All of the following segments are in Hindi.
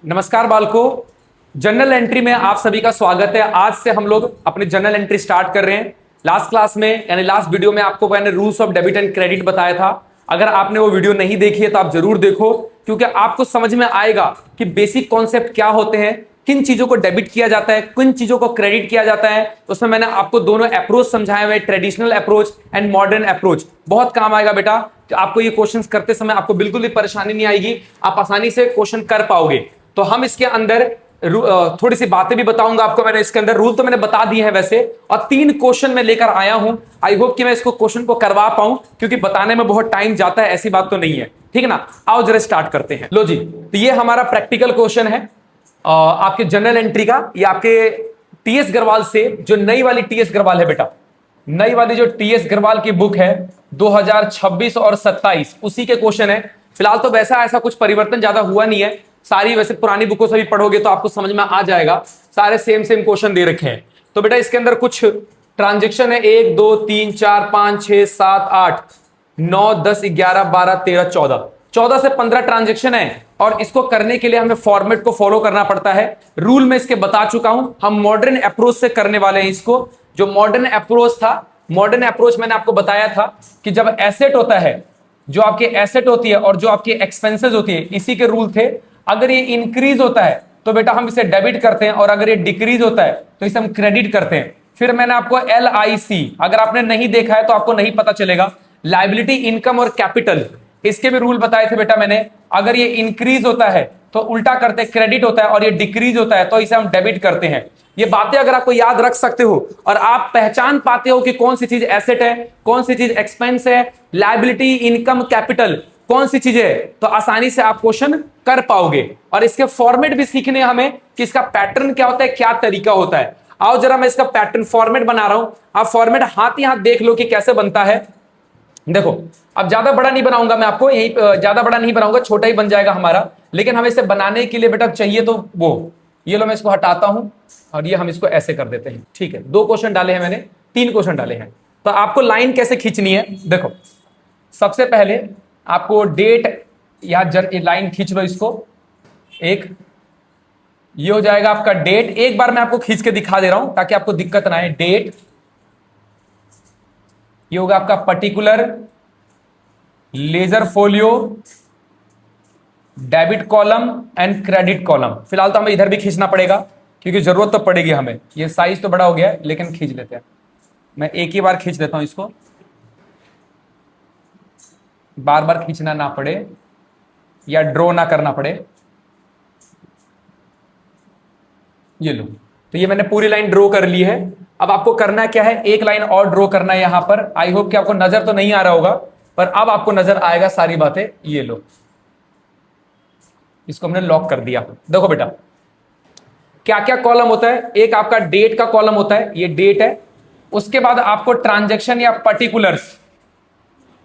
नमस्कार बालकों, जर्नल एंट्री में आप सभी का स्वागत है। आज से हम लोग अपनी जर्नल एंट्री स्टार्ट कर रहे हैं। लास्ट क्लास में यानी लास्ट वीडियो में आपको मैंने rules of debit and credit बताया था। अगर आपने वो वीडियो नहीं देखी है तो आप जरूर देखो, क्योंकि आपको समझ में आएगा कि बेसिक कॉन्सेप्ट क्या होते हैं, किन चीजों को डेबिट किया जाता है, किन चीजों को क्रेडिट किया जाता है। तो उसमें मैंने आपको दोनों अप्रोच समझाए हुए, traditional approach and modern approach. बहुत काम आएगा बेटा। आपको ये क्वेश्चंस करते समय आपको बिल्कुल भी परेशानी नहीं आएगी, आप आसानी से क्वेश्चन कर पाओगे। तो हम इसके अंदर थोड़ी सी बातें भी बताऊंगा आपको। मैंने इसके अंदर रूल तो मैंने बता दिए हैं वैसे, और 3 क्वेश्चन मैं लेकर आया हूं। आई होप कि मैं इसको क्वेश्चन को करवा पाऊं, क्योंकि बताने में बहुत टाइम जाता है, ऐसी बात तो नहीं है। ठीक है ना। आओ जरा स्टार्ट करते हैं। लो जी, तो ये हमारा प्रैक्टिकल क्वेश्चन है आपके जनरल एंट्री का। ये आपके टीएस गरवाल से, जो नई वाली टीएस गरवाल है बेटा, नई वाली जो टीएस गरवाल की बुक है 2026 और 27, उसी के क्वेश्चन है। फिलहाल तो वैसा ऐसा कुछ परिवर्तन ज्यादा हुआ नहीं है। सारी वैसे पुरानी बुकों से भी पढ़ोगे तो आपको समझ में आ जाएगा, सारे सेम क्वेश्चन दे रखे हैं। तो बेटा इसके अंदर कुछ ट्रांजेक्शन है, 1 2 3 4 5 6 7 8 9 10 11 12 13 14 से 15 ट्रांजेक्शन है। और इसको करने के लिए हमें फॉर्मेट को फॉलो करना पड़ता है। रूल में इसके बता चुका हूं। हम मॉडर्न अप्रोच से करने वाले हैं इसको। जो मॉडर्न अप्रोच था, मॉडर्न अप्रोच मैंने आपको बताया था कि जब एसेट होता है, जो आपकी एसेट होती है और जो आपकी एक्सपेंसेस होती है, इसी के रूल थे। अगर ये इंक्रीज होता है तो बेटा हम इसे डेबिट करते हैं, और अगर ये डिक्रीज होता है तो इसे हम क्रेडिट करते हैं। फिर मैंने आपको LIC, अगर आपने नहीं देखा है तो आपको नहीं पता चलेगा, लायबिलिटी, इनकम और कैपिटल, इसके भी रूल बताए थे बेटा मैंने। अगर ये इंक्रीज होता है तो उल्टा करते हैं, क्रेडिट होता है, और ये डिक्रीज होता है तो इसे हम डेबिट करते हैं। ये बातें अगर आपको याद रख सकते हो और आप पहचान पाते हो कि कौन सी चीज एसेट है, कौन सी चीज एक्सपेंस है, लायबिलिटी, इनकम, कैपिटल कौन सी चीज है, तो आसानी से आप क्वेश्चन कर पाओगे। और इसके फॉर्मेट भी सीखने हमें कि इसका पैटर्न क्या होता है, क्या तरीका होता है। आओ जरा मैं इसका पैटर्न फॉर्मेट बना रहा हूं। आप फॉर्मेट हाथ ही हाथ देख लो कि कैसे बनता है। देखो, अब ज्यादा बड़ा नहीं बनाऊंगा मैं आपको, यही ज्यादा बड़ा नहीं बनाऊंगा, छोटा ही बन जाएगा हमारा। लेकिन हमें इसे बनाने के लिए बेटा चाहिए तो वो, ये लो मैं इसको हटाता हूं और ये हम इसको ऐसे कर देते हैं। ठीक है, 2 क्वेश्चन डाले हैं मैंने, 3 क्वेश्चन डाले हैं। तो आपको लाइन कैसे खींचनी है, देखो सबसे पहले आपको डेट, यहां लाइन खींच लो इसको। एक ये हो जाएगा आपका डेट। एक बार मैं आपको खींच के दिखा दे रहा हूं ताकि आपको दिक्कत ना आए। डेट, ये होगा आपका particular, ledger folio, debit column and credit column. फिलहाल तो हमें इधर भी खींचना पड़ेगा क्योंकि जरूरत तो पड़ेगी हमें। ये साइज तो बड़ा हो गया है, लेकिन खींच लेते हैं। मैं एक ही बार खींच लेता हूं इसको, बार बार खींचना ना पड़े या ड्रॉ ना करना पड़े। ये लो, तो ये मैंने पूरी लाइन ड्रॉ कर ली है। अब आपको करना क्या है, एक लाइन और ड्रॉ करना है यहां पर। आई होप कि आपको नजर तो नहीं आ रहा होगा, पर अब आपको नजर आएगा सारी बातें। ये लो, इसको हमने लॉक कर दिया। देखो बेटा क्या क्या कॉलम होता है। एक आपका डेट का कॉलम होता है, ये डेट है। उसके बाद आपको ट्रांजैक्शन या पर्टिकुलर्स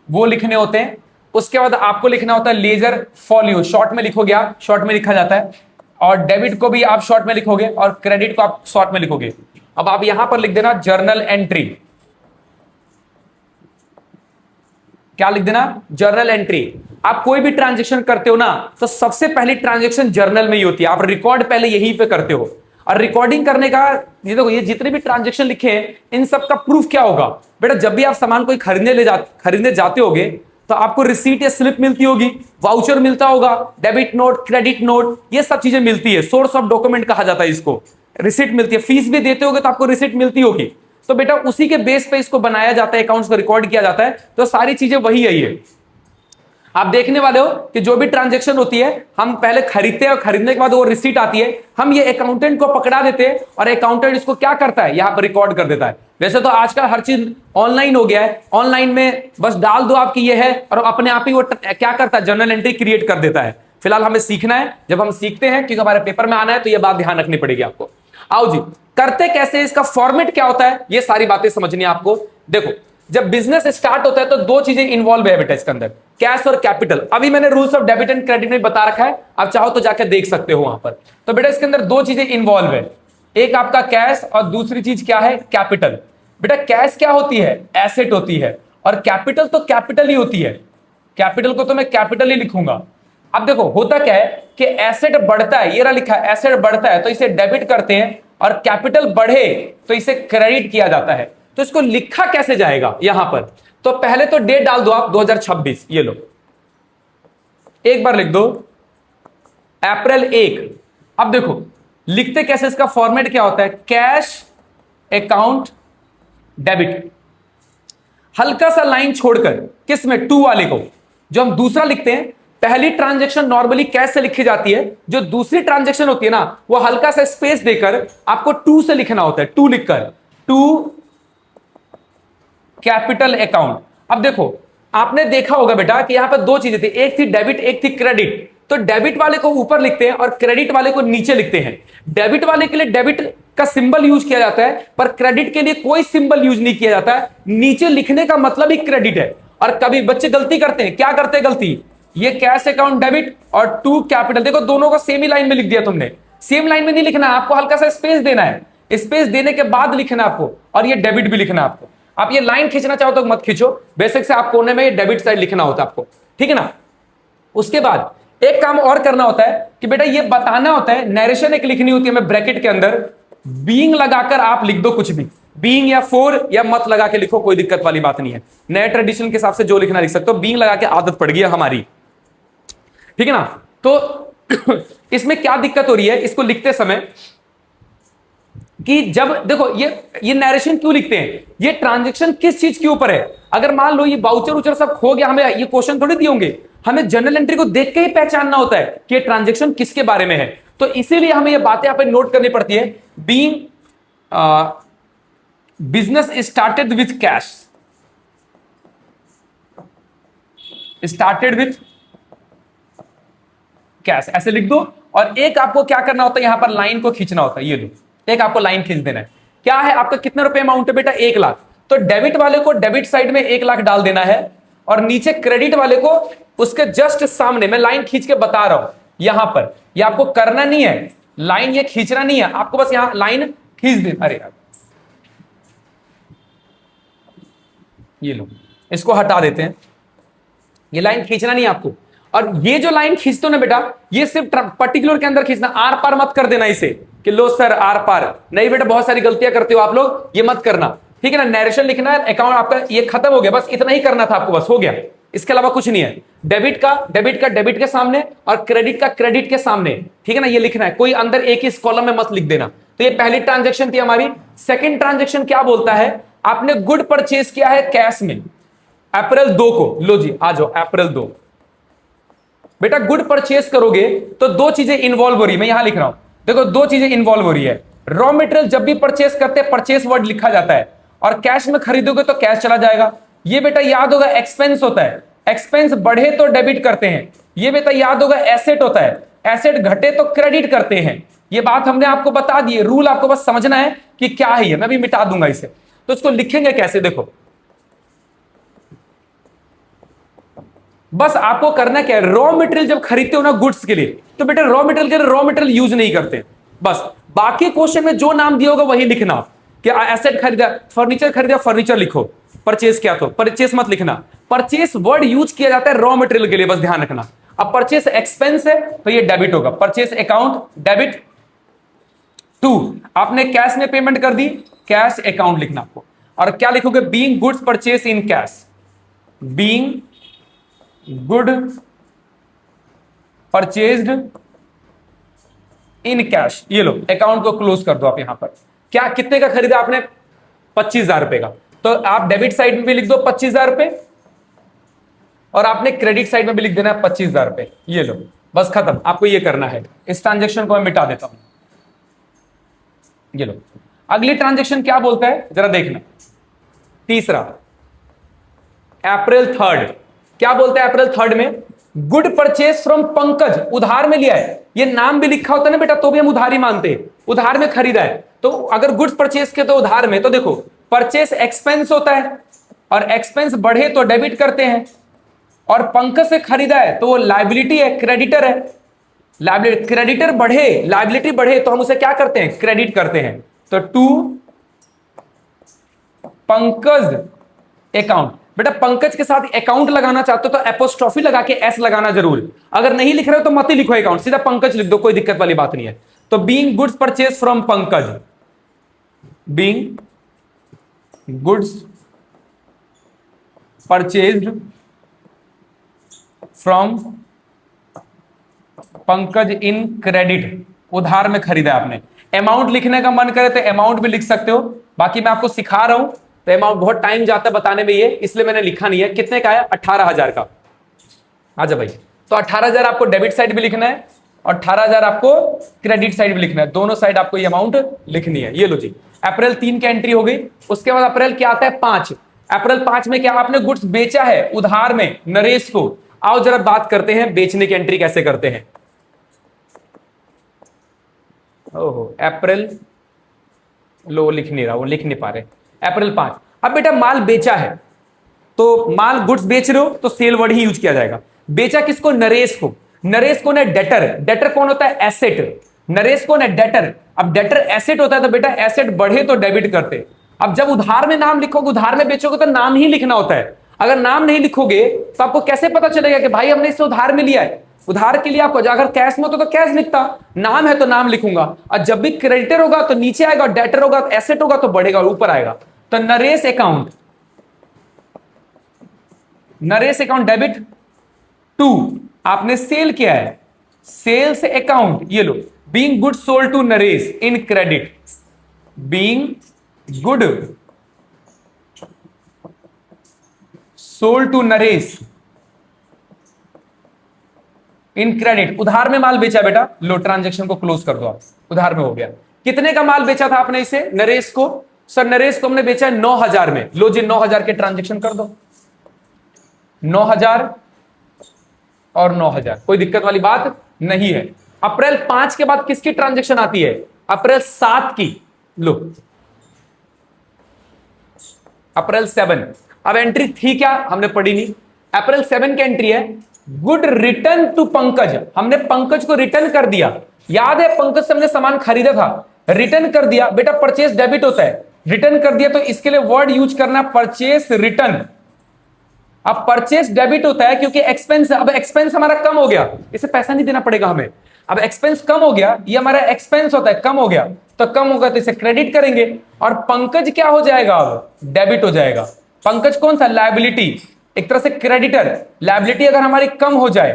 वो लिखने होते हैं। उसके बाद आपको लिखना होता है लेजर फॉलियो, शॉर्ट में लिखोगे आप, शॉर्ट में लिखा जाता है। और डेबिट को भी आप शॉर्ट में लिखोगे और क्रेडिट को आप शॉर्ट में लिखोगे। अब आप यहां पर लिख देना जर्नल एंट्री। क्या लिख देना, जर्नल एंट्री। आप कोई भी ट्रांजैक्शन करते हो ना, तो सबसे पहली ट्रांजैक्शन जर्नल में ही होती है। आप रिकॉर्ड पहले यहीं पे करते हो। और रिकॉर्डिंग करने का, ये देखो, ये जितने भी ट्रांजैक्शन लिखे हैं इन सब का प्रूफ क्या होगा बेटा, जब भी आप सामान कोई खरीदने जाते होगे तो आपको रिसीट या स्लिप मिलती होगी, वाउचर मिलता होगा, डेबिट नोट, क्रेडिट नोट, ये सब चीजें मिलती है। सोर्स ऑफ डॉक्यूमेंट कहा जाता है इसको। रिसीट मिलती है, फीस भी देते होगे तो आपको रिसीट मिलती होगी। तो बेटा उसी के बेस पे इसको बनाया जाता है, अकाउंट्स को रिकॉर्ड किया जाता है। तो सारी चीजें वही है। आप देखने वाले हो कि जो भी ट्रांजैक्शन होती है, हम पहले खरीदते हैं और खरीदने के बाद वो रिसीट आती है, हम ये अकाउंटेंट को पकड़ा देते हैं और अकाउंटेंट इसको क्या करता है, यहां पर रिकॉर्ड कर देता है। वैसे तो आजकल हर चीज ऑनलाइन हो गया है। ऑनलाइन में बस डाल दो आपकी ये है और अपने आप ही वो क्या करता है, जर्नल एंट्री क्रिएट कर देता है। फिलहाल हमें सीखना है। जब हम सीखते हैं, क्योंकि हमारे पेपर में आना है, तो ये बात ध्यान रखनी पड़ेगी आपको। आओ जी, करते कैसे, इसका फॉर्मेट क्या होता है, ये सारी बातें समझनी है आपको। देखो, जब बिजनेस स्टार्ट होता है तो 2 चीजें इन्वॉल्व है बेटा इसके अंदर, कैश और कैपिटल। अभी मैंने rules of debit and credit में बता रखा है, आप चाहो तो जाकर देख सकते हो वहां पर। तो बेटा इसके अंदर 2 चीजें इन्वॉल्व है, एक आपका कैश और दूसरी चीज क्या है, कैपिटल। बेटा कैश क्या होती है, एसेट होती है, और कैपिटल तो कैपिटल ही होती है। कैपिटल को तो मैं कैपिटल ही लिखूंगा। अब देखो होता क्या है कि एसेट बढ़ता है, ये रहा लिखा है एसेट बढ़ता है तो इसे डेबिट करते हैं, और कैपिटल बढ़े तो इसे क्रेडिट किया जाता है। तो इसको लिखा कैसे जाएगा यहां पर, तो पहले तो डेट डाल दो आप 2026, ये लो एक बार लिख दो अप्रैल 1। अब देखो लिखते कैसे, इसका फॉर्मेट क्या होता है, कैश अकाउंट डेबिट, हल्का सा लाइन छोड़कर, किस में, टू वाले को। जो हम दूसरा लिखते हैं, पहली ट्रांजैक्शन नॉर्मली कैश से लिखी जाती है, जो दूसरी ट्रांजैक्शन होती है ना वो हल्का सा स्पेस देकर आपको टू से लिखना होता है, टू लिखकर, टू कैपिटल अकाउंट। अब देखो आपने देखा होगा बेटा कि यहां पर दो चीजें थी, एक थी डेबिट एक थी क्रेडिट। तो डेबिट वाले को ऊपर लिखते हैं और क्रेडिट वाले को नीचे लिखते हैं। डेबिट वाले के लिए डेबिट का सिंबल यूज किया जाता है, पर क्रेडिट के लिए कोई सिंबल यूज नहीं किया जाता है। नीचे लिखने का मतलब ही क्रेडिट है। और कभी बच्चे गलती करते हैं, क्या करते हैं गलती, ये कैश अकाउंट डेबिट और टू कैपिटल, देखो दोनों को सेम ही लाइन में लिख दिया तुमने। सेम लाइन में नहीं लिखना, आपको हल्का सा स्पेस देना है, स्पेस देने के बाद लिखना आपको, और ये डेबिट भी लिखना आपको। आप ये लाइन खींचना चाहो तो मत खींचो, बेसिक से आप कोने में डेबिट साइड लिखना होता है आपको, ठीक है ना। उसके बाद एक काम और करना होता है कि बेटा ये बताना होता है, नरेशन एक लिखनी होती है, मैं ब्रैकेट के अंदर बीइंग लगाकर आप लिख दो कुछ भी, बीइंग या फॉर या मत लगा के लिखो, कोई दिक्कत वाली बात नहीं है। नए ट्रेडिशन के हिसाब से जो लिखना लिख सकते हो, बीइंग लगा के आदत पड़ गई है हमारी, ठीक है ना। तो इसमें क्या दिक्कत हो रही है इसको लिखते समय कि जब देखो ये नरेशन क्यों लिखते हैं, ये ट्रांजैक्शन किस चीज के ऊपर है। अगर मान लो ये बाउचर उचर सब खो गया, हमें ये क्वेश्चन थोड़ी दिए होंगे, हमें जर्नल एंट्री को देख के ही पहचानना होता है कि ये ट्रांजैक्शन किसके बारे में है। तो इसीलिए हमें ये बातें यहां पे नोट करनी पड़ती है। Being business started with cash, started with cash, ऐसे लिख दो। और एक आपको क्या करना होता है, यहां पर लाइन को खींचना होता है, ये लो एक आपको लाइन खींच देना है। क्या है आपका, कितने रुपए अमाउंट है बेटा, 1 लाख। तो डेबिट वाले को डेबिट साइड में 1 लाख डाल देना है, और नीचे क्रेडिट वाले को उसके जस्ट सामने, मैं लाइन खींच के बता रहा हूं यहां पर, ये आपको करना नहीं है, लाइन ये खींचना नहीं है आपको, बस यहां लाइन खींच दे। अरे यार ये लो इसको हटा देते हैं, ये लाइन खींचना नहीं है आपको। और ये जो लाइन खींचते हो ना बेटा, ये सिर्फ पर्टिकुलर के अंदर खींचना, आर पार मत कर देना इसे कि लो सर आर पार नहीं बेटा, बहुत सारी गलतियां करते हो आप लोग, ये मत करना, ठीक है ना। नरेशन लिखना है, अकाउंट आपका ये खत्म हो गया, बस इतना ही करना था आपको, बस हो गया, इसके अलावा कुछ नहीं है। डेबिट का डेबिट के सामने और क्रेडिट का क्रेडिट के सामने, ठीक है ना, ये लिखना है, कोई अंदर एक ही कॉलम में मत लिख देना। तो ये पहली ट्रांजेक्शन थी हमारी। सेकेंड ट्रांजेक्शन क्या बोलता है, आपने गुड परचेज किया है कैश में अप्रैल 2 को, लो जी आ जाओ अप्रैल 2। बेटा गुड परचेज करोगे तो दो चीजें इन्वॉल्व हो रही है, मैं यहां लिख रहा हूं, देखो दो चीजें इन्वॉल्व हो रही है। रॉ मटेरियल जब भी परचेज करते हैं परचेज वर्ड लिखा जाता है, और कैश में खरीदोगे तो कैश चला जाएगा। ये बेटा याद होगा एक्सपेंस होता है, एक्सपेंस बढ़े तो डेबिट करते हैं। ये बेटा याद होगा एसेट होता है, एसेट घटे तो क्रेडिट करते हैं। ये बात हमने आपको बता दी है, रूल आपको बस समझना है कि क्या है ये, मैं भी मिटा दूंगा इसे। तो इसको लिखेंगे कैसे, देखो बस आपको करना क्या है, रॉ मटेरियल जब खरीदते हो ना गुड्स के लिए, तो बेटा रॉ मटेरियल के लिए रॉ मटेरियल यूज नहीं करते, बस बाकी क्वेश्चन में जो नाम दिया होगा वही लिखना। कि एसेट खरीदा, फर्नीचर खरीदा, फर्नीचर लिखो, परचेज किया तो परचेज मत लिखना। परचेज वर्ड यूज किया जाता है रॉ मटेरियल के लिए, बस ध्यान रखना। अब परचेज एक्सपेंस है तो ये डेबिट होगा, परचेज अकाउंट डेबिट। 2 आपने कैश में पेमेंट कर दी, कैश अकाउंट लिखना आपको। और क्या लिखोगे, being goods purchase in cash, being good purchased in cash. ये लो अकाउंट को क्लोज कर दो आप। यहां पर क्या कितने का खरीदा आपने, 25,000 रुपए का, तो आप डेबिट साइड में भी लिख दो 25,000 रुपए, और आपने क्रेडिट साइड में भी लिख देना है 25,000 रुपए। ये लो बस खत्म, आपको ये करना है। इस ट्रांजेक्शन को मैं मिटा देता हूं। ये लो अगली ट्रांजेक्शन क्या बोलता है जरा देखना, तीसरा अप्रैल 3 क्या बोलता है, अप्रैल 3 में गुड परचेज फ्रॉम पंकज, उधार में लिया है। ये नाम भी लिखा होता है ना बेटा तो भी हम उधार ही मानते हैं, उधार में खरीदा है। तो अगर गुड्स परचेज के तो उधार में, तो देखो परचेज एक्सपेंस होता है, और एक्सपेंस बढ़े तो डेबिट करते हैं, और पंकज से खरीदा है तो वो लायबिलिटी है, क्रेडिटर है। लायबिलिटी क्रेडिटर बढ़े, लायबिलिटी बढ़े तो हम उसे क्या करते हैं, क्रेडिट करते हैं। तो टू पंकज अकाउंट, बेटा पंकज के साथ अकाउंट लगाना चाहते हो तो एपोस्ट्रॉफी लगा के एस लगाना जरूर, अगर नहीं लिख रहे हो तो मत ही लिखो अकाउंट, सीधा पंकज लिख दो, कोई दिक्कत वाली बात नहीं है। तो being goods purchase from Pankaj, being goods purchased from Pankaj in credit, उधार में खरीदा आपने। अमाउंट लिखने का मन करे तो अमाउंट भी लिख सकते हो, बाकी मैं आपको सिखा रहा हूं तो अमाउंट बहुत टाइम जाता है बताने में, ये इसलिए मैंने लिखा नहीं है। कितने का है? 18,000 का। आजा भाई, तो 18,000 आपको डेबिट साइड भी लिखना है और 18,000 आपको क्रेडिट साइड भी लिखना है, दोनों साइड आपको ये अमाउंट लिखनी है। ये लो जी, अप्रैल 3 की एंट्री हो गई। उसके बाद अप्रैल क्या आता है? 5। अप्रैल 5 में क्या आपने गुड्स बेचा है उधार में नरेश को। आओ जरा बात करते हैं बेचने की एंट्री कैसे करते हैं। ओहो, अप्रैल लो लिख नहीं रहा, वो लिख नहीं पा रहे। अप्रैल 5, अब बेटा माल बेचा है तो माल गुड्स बेच रहे हो तो सेल वर्ड ही यूज किया जाएगा। बेचा किसको? नरेश को। नरेश कौन है? डेटर। डेटर कौन होता है? एसेट। नरेश कौन है? डेटर। अब डेटर एसेट होता है तो बेटा एसेट बढ़े तो डेबिट करते। अब जब उधार में नाम लिखोगे, उधार में बेचोगे तो नाम ही लिखना होता है। अगर नाम नहीं लिखोगे तो आपको कैसे पता चलेगा कि भाई हमने इससे उधार में लिया है? उधार के लिए आपको अगर कैश में तो कैश लिखता, नाम है तो नाम लिखूंगा। और जब भी क्रेडिटर होगा तो नीचे आएगा, डेटर होगा तो एसेट होगा तो बढ़ेगा और ऊपर आएगा। तो Naresh account, Naresh account debit to, आपने सेल किया है, सेल से अकाउंट, ये लो, being good sold to Naresh in credit, being good sold to Naresh in credit, उधार में माल बेचा बेटा। लो ट्रांजैक्शन को क्लोज कर दो आप, उधार में हो गया। कितने का माल बेचा था आपने इसे? नरेश को। सर नरेश को हमने बेचा है 9,000 में। लो जी 9,000 के ट्रांजैक्शन कर दो, 9,000 और 9,000, कोई दिक्कत वाली बात नहीं है। अप्रैल 5 के बाद किसकी ट्रांजैक्शन आती है? अप्रैल 7 की। लो अप्रैल 7, अब एंट्री थी क्या? हमने पढ़ी नहीं। अप्रैल 7 की एंट्री है गुड रिटर्न टू पंकज, हमने पंकज को रिटर्न कर दिया। याद है पंकज से हमने सामान खरीदा था, रिटर्न कर दिया। बेटा परचेस डेबिट होता है, रिटर्न कर दिया तो इसके लिए वर्ड यूज करना परचेस रिटर्न। अब परचेस डेबिट होता है क्योंकि एक्सपेंस, अब एक्सपेंस हमारा कम हो गया, इसे पैसा नहीं देना पड़ेगा हमें। अब एक्सपेंस कम हो गया, ये हमारा एक्सपेंस होता है, कम हो गया तो कम होगा तो इसे क्रेडिट करेंगे और पंकज क्या हो जाएगा? अब डेबिट हो जाएगा। पंकज कौन था? लायबिलिटी, एक तरह से क्रेडिटर। लायबिलिटी अगर हमारी कम हो जाए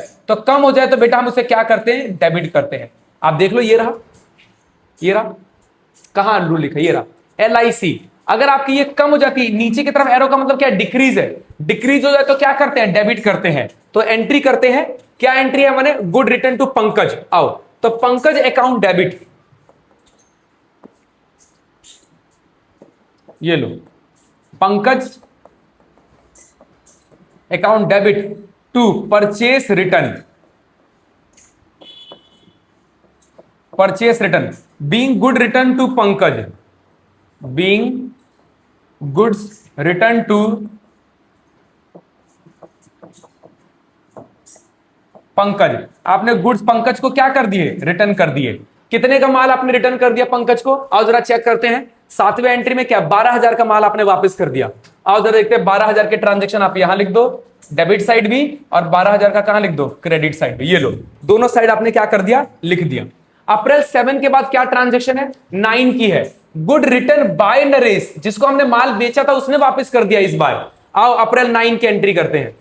तो बेटा हम उसे क्या करते हैं? डेबिट करते हैं। आप देख लो, ये रहा, ये रहा, कहां रूल लिखा? ये रहा LIC। अगर आपकी ये कम हो जाती है, नीचे की तरफ एरो का मतलब क्या है? डिक्रीज है। डिक्रीज हो जाए तो क्या करते हैं? डेबिट करते हैं। तो एंट्री करते हैं, क्या एंट्री है मैंने? Good return to Pankaj. आओ तो पंकज अकाउंट डेबिट, ये लो Pankaj account debit to purchase return, purchase return, being good return to Pankaj, being goods return to Pankaj. आपने गुड्स पंकज को क्या कर दिए? रिटर्न कर दिए। कितने का माल आपने रिटर्न कर दिया पंकज को? आओ जरा चेक करते हैं। 7वें एंट्री में क्या 12,000 का माल आपने वापस कर दिया। आओ जरा देखते हैं 12,000 के ट्रांजैक्शन आप यहां लिख दो, डेबिट साइड भी, और 12,000 का कहां लिख दो? क्रेडिट साइड भी। ये लो दोनों साइड आपने क्या कर दिया? लिख दिया। अप्रैल 7 के बाद क्या ट्रांजैक्शन है? 9 की है, गुड रिटर्न बाय नरेश, जिसको हमने माल बेचा था उसने वापस कर दिया इस बार। आओ अप्रैल 9 की एंट्री करते हैं,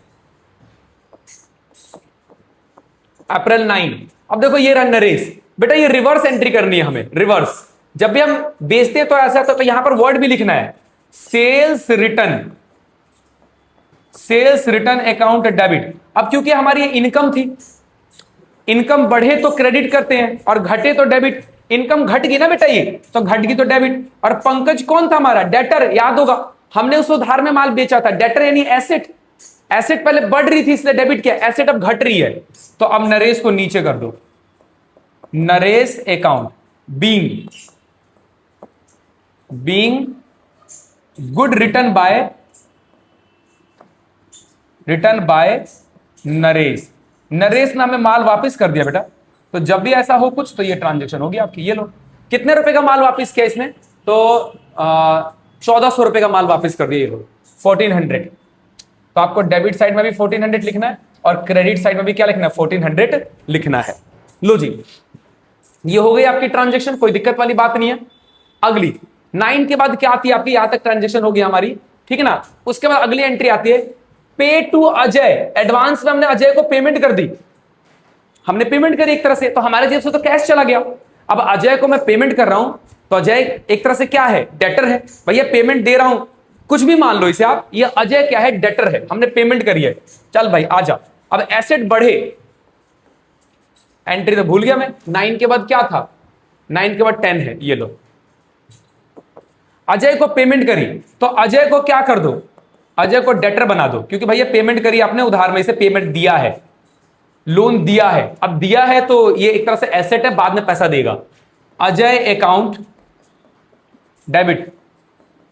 अप्रैल 9। अब देखो ये रहा नरेश। बेटा ये रिवर्स एंट्री करनी है हमें, रिवर्स। जब भी हम बेचते हैं तो ऐसा तो यहां पर वर्ड भी लिखना है, sales return, sales return account debit. अब क्योंकि हमारी ये इनकम थी, इनकम बढ़े तो क्रेडिट करते हैं और घटे तो डेबिट। इनकम घट गई ना बेटा, ये तो घट गई तो डेबिट। और पंकज कौन था हमारा? डेटर। याद होगा हमने उस उधार में माल बेचा था। डेटर यानी एसेट, एसेट पहले बढ़ रही थी इसलिए डेबिट किया, एसेट अब घट रही है। तो अब नरेश को नीचे कर दो, Naresh account being good return by Naresh. Naresh ने हमें माल वापस कर दिया बेटा। तो जब भी ऐसा हो कुछ तो ये ट्रांजैक्शन होगी आपकी। ये लो कितने रुपए का माल वापस किया इसने? तो 1400 रुपए का माल वापस कर दिया। ये लो 1400। तो आपको डेबिट साइड में भी 1400 लिखना है और क्रेडिट साइड में भी क्या लिखना है, 1400 लिखना है। लो जी, ये हो गई आपकी ट्रांजेक्शन, कोई दिक्कत वाली बात नहीं है। अगली 9 के बाद क्या आती है आपकी, यहां तक ट्रांजेक्शन होगी हमारी, ठीक है ना। उसके बाद अगली एंट्री आती है पे टू अजय। एडवांस में हमने अजय को पेमेंट कर दी, हमने पेमेंट करी एक तरह से, तो हमारे जेब से तो कैश चला गया। अब अजय को मैं पेमेंट कर रहा हूं, तो अजय एक तरह से क्या है, डेटर है। भैया पेमेंट दे रहा हूं, कुछ भी मान लो इसे आप, ये अजय क्या है, डेटर है, हमने पेमेंट करी है। चल भाई आजा, अब एसेट बढ़े, एंट्री तो भूल गया मैं। 9 के बाद क्या था, 9 के बाद 10 है, ये लो। अजय को पेमेंट करी, तो अजय को क्या कर दो, अजय को डेटर बना दो, क्योंकि भैया पेमेंट करी आपने उधार में, से पेमेंट दिया है, लोन दिया है। अब दिया है तो ये एक तरह से एसेट है, बाद में पैसा देगा। Ajay account debit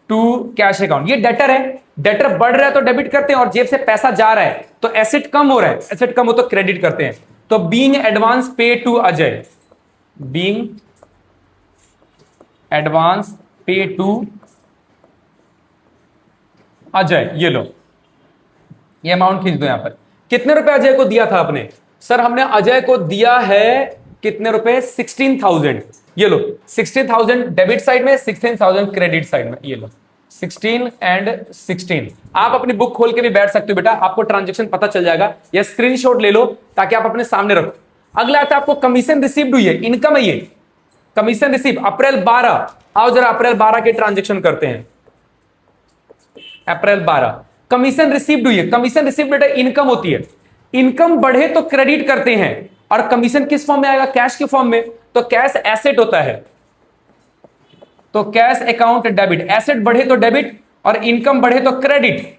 to cash account, ये डेटर है, डेटर बढ़ रहा है तो डेबिट करते हैं, और जेब से पैसा जा रहा है तो एसेट कम हो रहा है, एसेट कम हो तो क्रेडिट करते हैं। तो बीइंग एडवांस पे टू अजय, बीइंग एडवांस पे टू अजय, ये लो, ये अमाउंट खींच दो यहां पर। कितने रुपए अजय को दिया था आपने, सर हमने अजय को दिया है कितने रुपए, 16,000, ये लो 16,000 डेबिट साइड में, 16,000 क्रेडिट साइड में, ये लो 16 एंड 16। आप अपनी बुक खोल के भी बैठ सकते हो बेटा, आपको ट्रांजेक्शन पता चल जाएगा, या स्क्रीनशॉट ले लो ताकि आप अपने सामने रखो। अगला आता है आपको कमीशन रिसीव्ड हुई है, इनकम है ये, कमीशन रिसीव अप्रैल 12। आओ जरा अप्रैल 12 के ट्रांजेक्शन करते हैं। अप्रैल 12 कमीशन रिसीव्ड हुई है, कमीशन रिसीव्ड बेटा इनकम होती है, इनकम बढ़े तो क्रेडिट करते हैं, और कमीशन किस फॉर्म में आएगा, कैश के फॉर्म में, तो कैश एसेट होता है, तो कैश अकाउंट डेबिट, एसेट बढ़े तो डेबिट और इनकम बढ़े तो क्रेडिट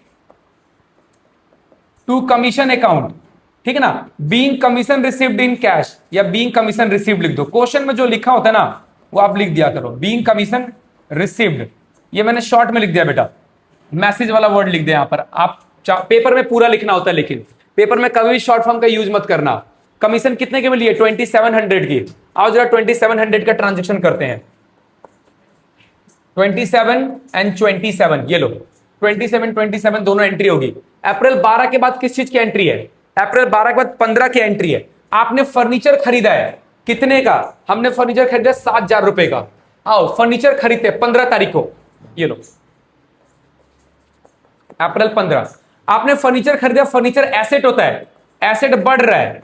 टू कमीशन अकाउंट, ठीक है ना। Being commission received in cash, या बीइंग कमीशन रिसीव्ड लिख दो, क्वेश्चन में जो लिखा होता है ना वो आप लिख दिया करो, बीइंग कमीशन रिसीव्ड, ये मैंने शॉर्ट में लिख दिया बेटा, मैसेज वाला वर्ड लिख दिया यहां पर। आप पेपर में पूरा लिखना होता है, लेकिन पेपर में कभी भी शॉर्ट फॉर्म का यूज मत करना। कमीशन कितने के मिली है, 2700 की। आओ जरा 2700 का ट्रांजेक्शन करते हैं, 27 एंड 27, ये लो 27 दोनों एंट्री होगी। अप्रैल 12 के बाद किस चीज की एंट्री है, अप्रैल 12 के बाद 15 की एंट्री है। आपने फर्नीचर खरीदा है, कितने का, हमने फर्नीचर खरीदा 7,000 रुपए का। आओ फर्नीचर खरीदते 15 तारीख को, ये लो अप्रैल 15, आपने फर्नीचर खरीदा, फर्नीचर एसेट होता है, एसेट बढ़ रहा है,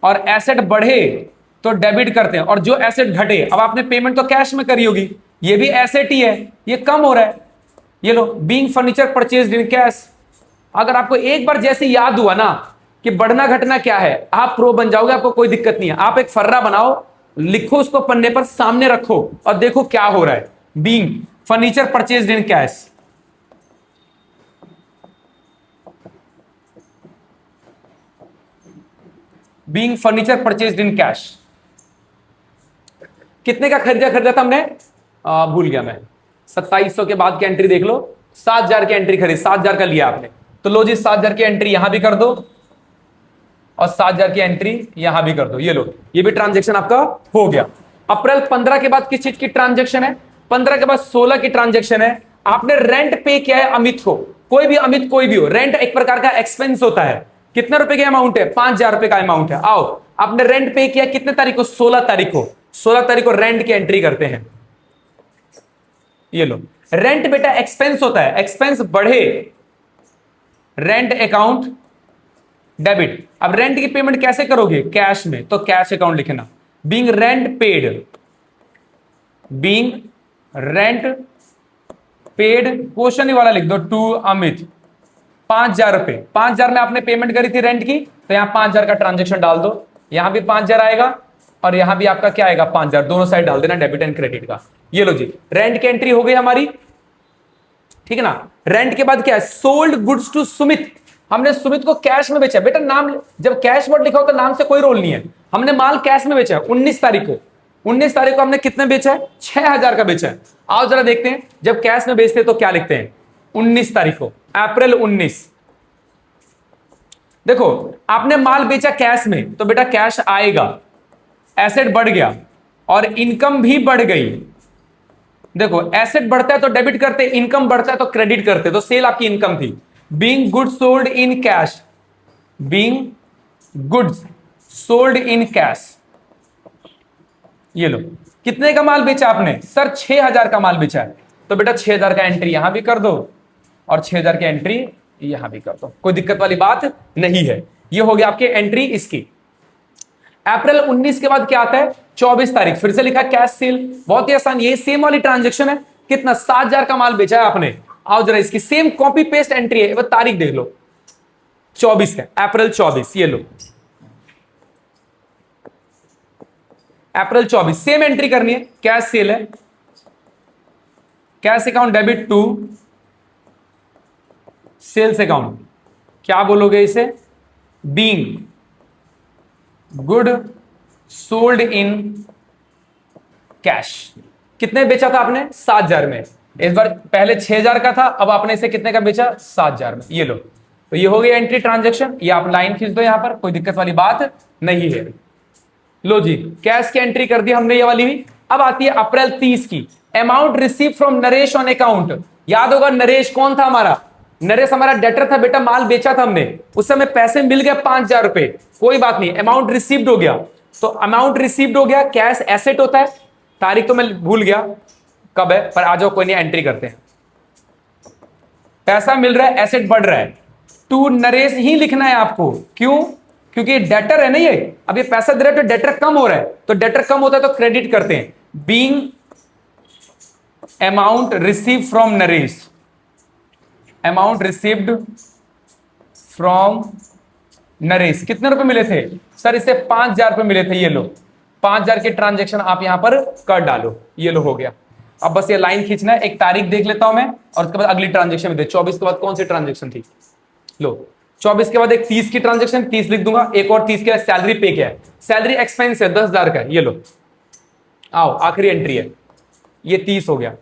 और एसेट बढ़े तो डेबिट करते हैं, और जो एसेट घटे, अब आपने पेमेंट तो कैश में करी होगी, ये भी एसेट ही है, ये कम हो रहा है, ये लो being furniture purchased in cash. अगर आपको एक बार जैसे याद हुआ ना कि बढ़ना घटना क्या है, आप प्रो बन जाओगे, आपको कोई दिक्कत नहीं है। आप एक फर्रा बनाओ, लिखो उसको पन्ने पर, सामने रखो और देखो क्या हो रहा है। Being furniture purchased in cash, being furniture purchased in cash, कितने का खरीदा था हमने, भूल गया मैं, 2700 के बाद की एंट्री देख लो, 7,000 की एंट्री खरीद, 7,000 का लिया आपने, तो लो जी 7,000 की एंट्री यहां भी कर दो, और 7,000 की एंट्री यहां भी कर दो, ये लो, ये भी ट्रांजेक्शन आपका हो गया। अप्रैल 15 के बाद किस चीज की ट्रांजेक्शन है, 15 के बाद 16 की ट्रांजेक्शन है। आपने रेंट पे किया है अमित को, कोई भी अमित कोई भी हो, रेंट एक प्रकार का एक्सपेंस होता है। कितने रुपए का अमाउंट है, 5,000 रुपए का अमाउंट है। आओ आपने रेंट पे किया कितने तारीख को, 16 तारीख को, 16 तारीख को रेंट की एंट्री करते हैं, ये लो। रेंट बेटा एक्सपेंस होता है, एक्सपेंस बढ़े रेंट अकाउंट डेबिट। अब रेंट की पेमेंट कैसे करोगे, कैश में, तो कैश अकाउंट लिखना। Being rent paid, being rent paid, question ही वाला लिख दो, टू अमित 5,000 रुपए, 5,000 में आपने पेमेंट करी थी रेंट की, तो यहां 5,000 का ट्रांजेक्शन डाल दो, यहां भी 5,000 आएगा और यहां भी आपका क्या आएगा 5,000, दोनों साइड डाल देना डेबिट एंड क्रेडिट का। ये लो जी रेंट की एंट्री हो गई हमारी, ठीक है ना। रेंट के बाद क्या है, सोल्ड गुड्स टू सुमित, हमने सुमित को कैश में बेचा। बेटा नाम जब कैश वर्ड लिखा हो तो नाम से कोई रोल नहीं है, हमने माल कैश में बेचा है। 19 तारीख को, 19 तारीख को हमने कितने बेचा है, 6,000 का बेचा है। आओ जरा देखते हैं जब कैश में बेचते हैं तो क्या लिखते हैं। 19 तारीख को, अप्रैल 19, देखो आपने माल बेचा कैश में तो बेटा कैश आएगा, एसेट बढ़ गया और इनकम भी बढ़ गई। देखो एसेट बढ़ता है तो डेबिट करते, इनकम बढ़ता है तो क्रेडिट करते, तो सेल आपकी इनकम थी। Being goods sold in cash, being goods sold in cash. ये लो, कितने का माल बेचा आपने? सर 6000 का माल बेचा है। तो बेटा 6000 का एंट्री यहां भी कर दो और 6000 की एंट्री यहां भी कर दो, कोई दिक्कत वाली बात नहीं है। ये हो गया आपकी एंट्री इसकी। अप्रैल 19 के बाद क्या आता है? 24 तारीख, फिर से लिखा कैश सेल, बहुत ही आसान, ये सेम वाली ट्रांजेक्शन है। कितना? 7000 का माल बेचा है आपने। आओ जरा इसकी सेम कॉपी पेस्ट एंट्री है, तारीख देख लो, 24 है, अप्रैल 24। ये लो अप्रैल 24, सेम एंट्री करनी है। कैश सेल है, cash account debit to sales account, क्या बोलोगे इसे? Being good sold in cash. कितने बेचा था आपने? 7000 में। इस बार पहले 6000 का था, अब आपने इसे कितने का बेचा? 7000 में। ये लो, तो ये हो गई एंट्री ट्रांजेक्शन। ये आप लाइन खींच दो यहां पर, कोई दिक्कत वाली बात नहीं है। लो जी, कैश की एंट्री कर दी हमने ये वाली भी। अब आती है अप्रैल 30 की, amount receive from Naresh on account. याद होगा नरेश कौन था हमारा? नरेश हमारा डेटर था बेटा, माल बेचा था हमने, उस समय पैसे मिल गए 5000 रुपए, कोई बात नहीं, अमाउंट रिसीव्ड हो गया। तो अमाउंट रिसीव्ड हो गया, कैश एसेट होता है, तारीख तो मैं भूल गया कब है, पर आ जाओ कोई नहीं, एंट्री करते हैं। पैसा मिल रहा है, एसेट बढ़ रहा है, टू नरेश ही लिखना है आपको। क्यों? क्योंकि डेटर है ना ये, अब ये पैसा दे रहा है तो डेटर कम हो रहा है, तो डेटर कम होता है तो क्रेडिट करते हैं। Being amount receive from Naresh, amount received from Naresh. कितने रुपए मिले थे? सर इसे 5000 रुपए मिले थे। ये लो 5000 के ट्रांजेक्शन आप यहां पर कर डालो। ये लो हो गया। अब बस ये लाइन खींचना है, एक तारीख देख लेता हूं मैं, और उसके बाद अगली ट्रांजेक्शन में दे। 24 के बाद कौन सी ट्रांजेक्शन थी? लो 24 के बाद एक 30 की ट्रांजेक्शन, 30 लिख दूंगा, एक और 30 के सैलरी पे क्या है? सैलरी एक्सपेंस है 10,000 का। ये लो, आओ आखिरी एंट्री है, ये 30 हो गया।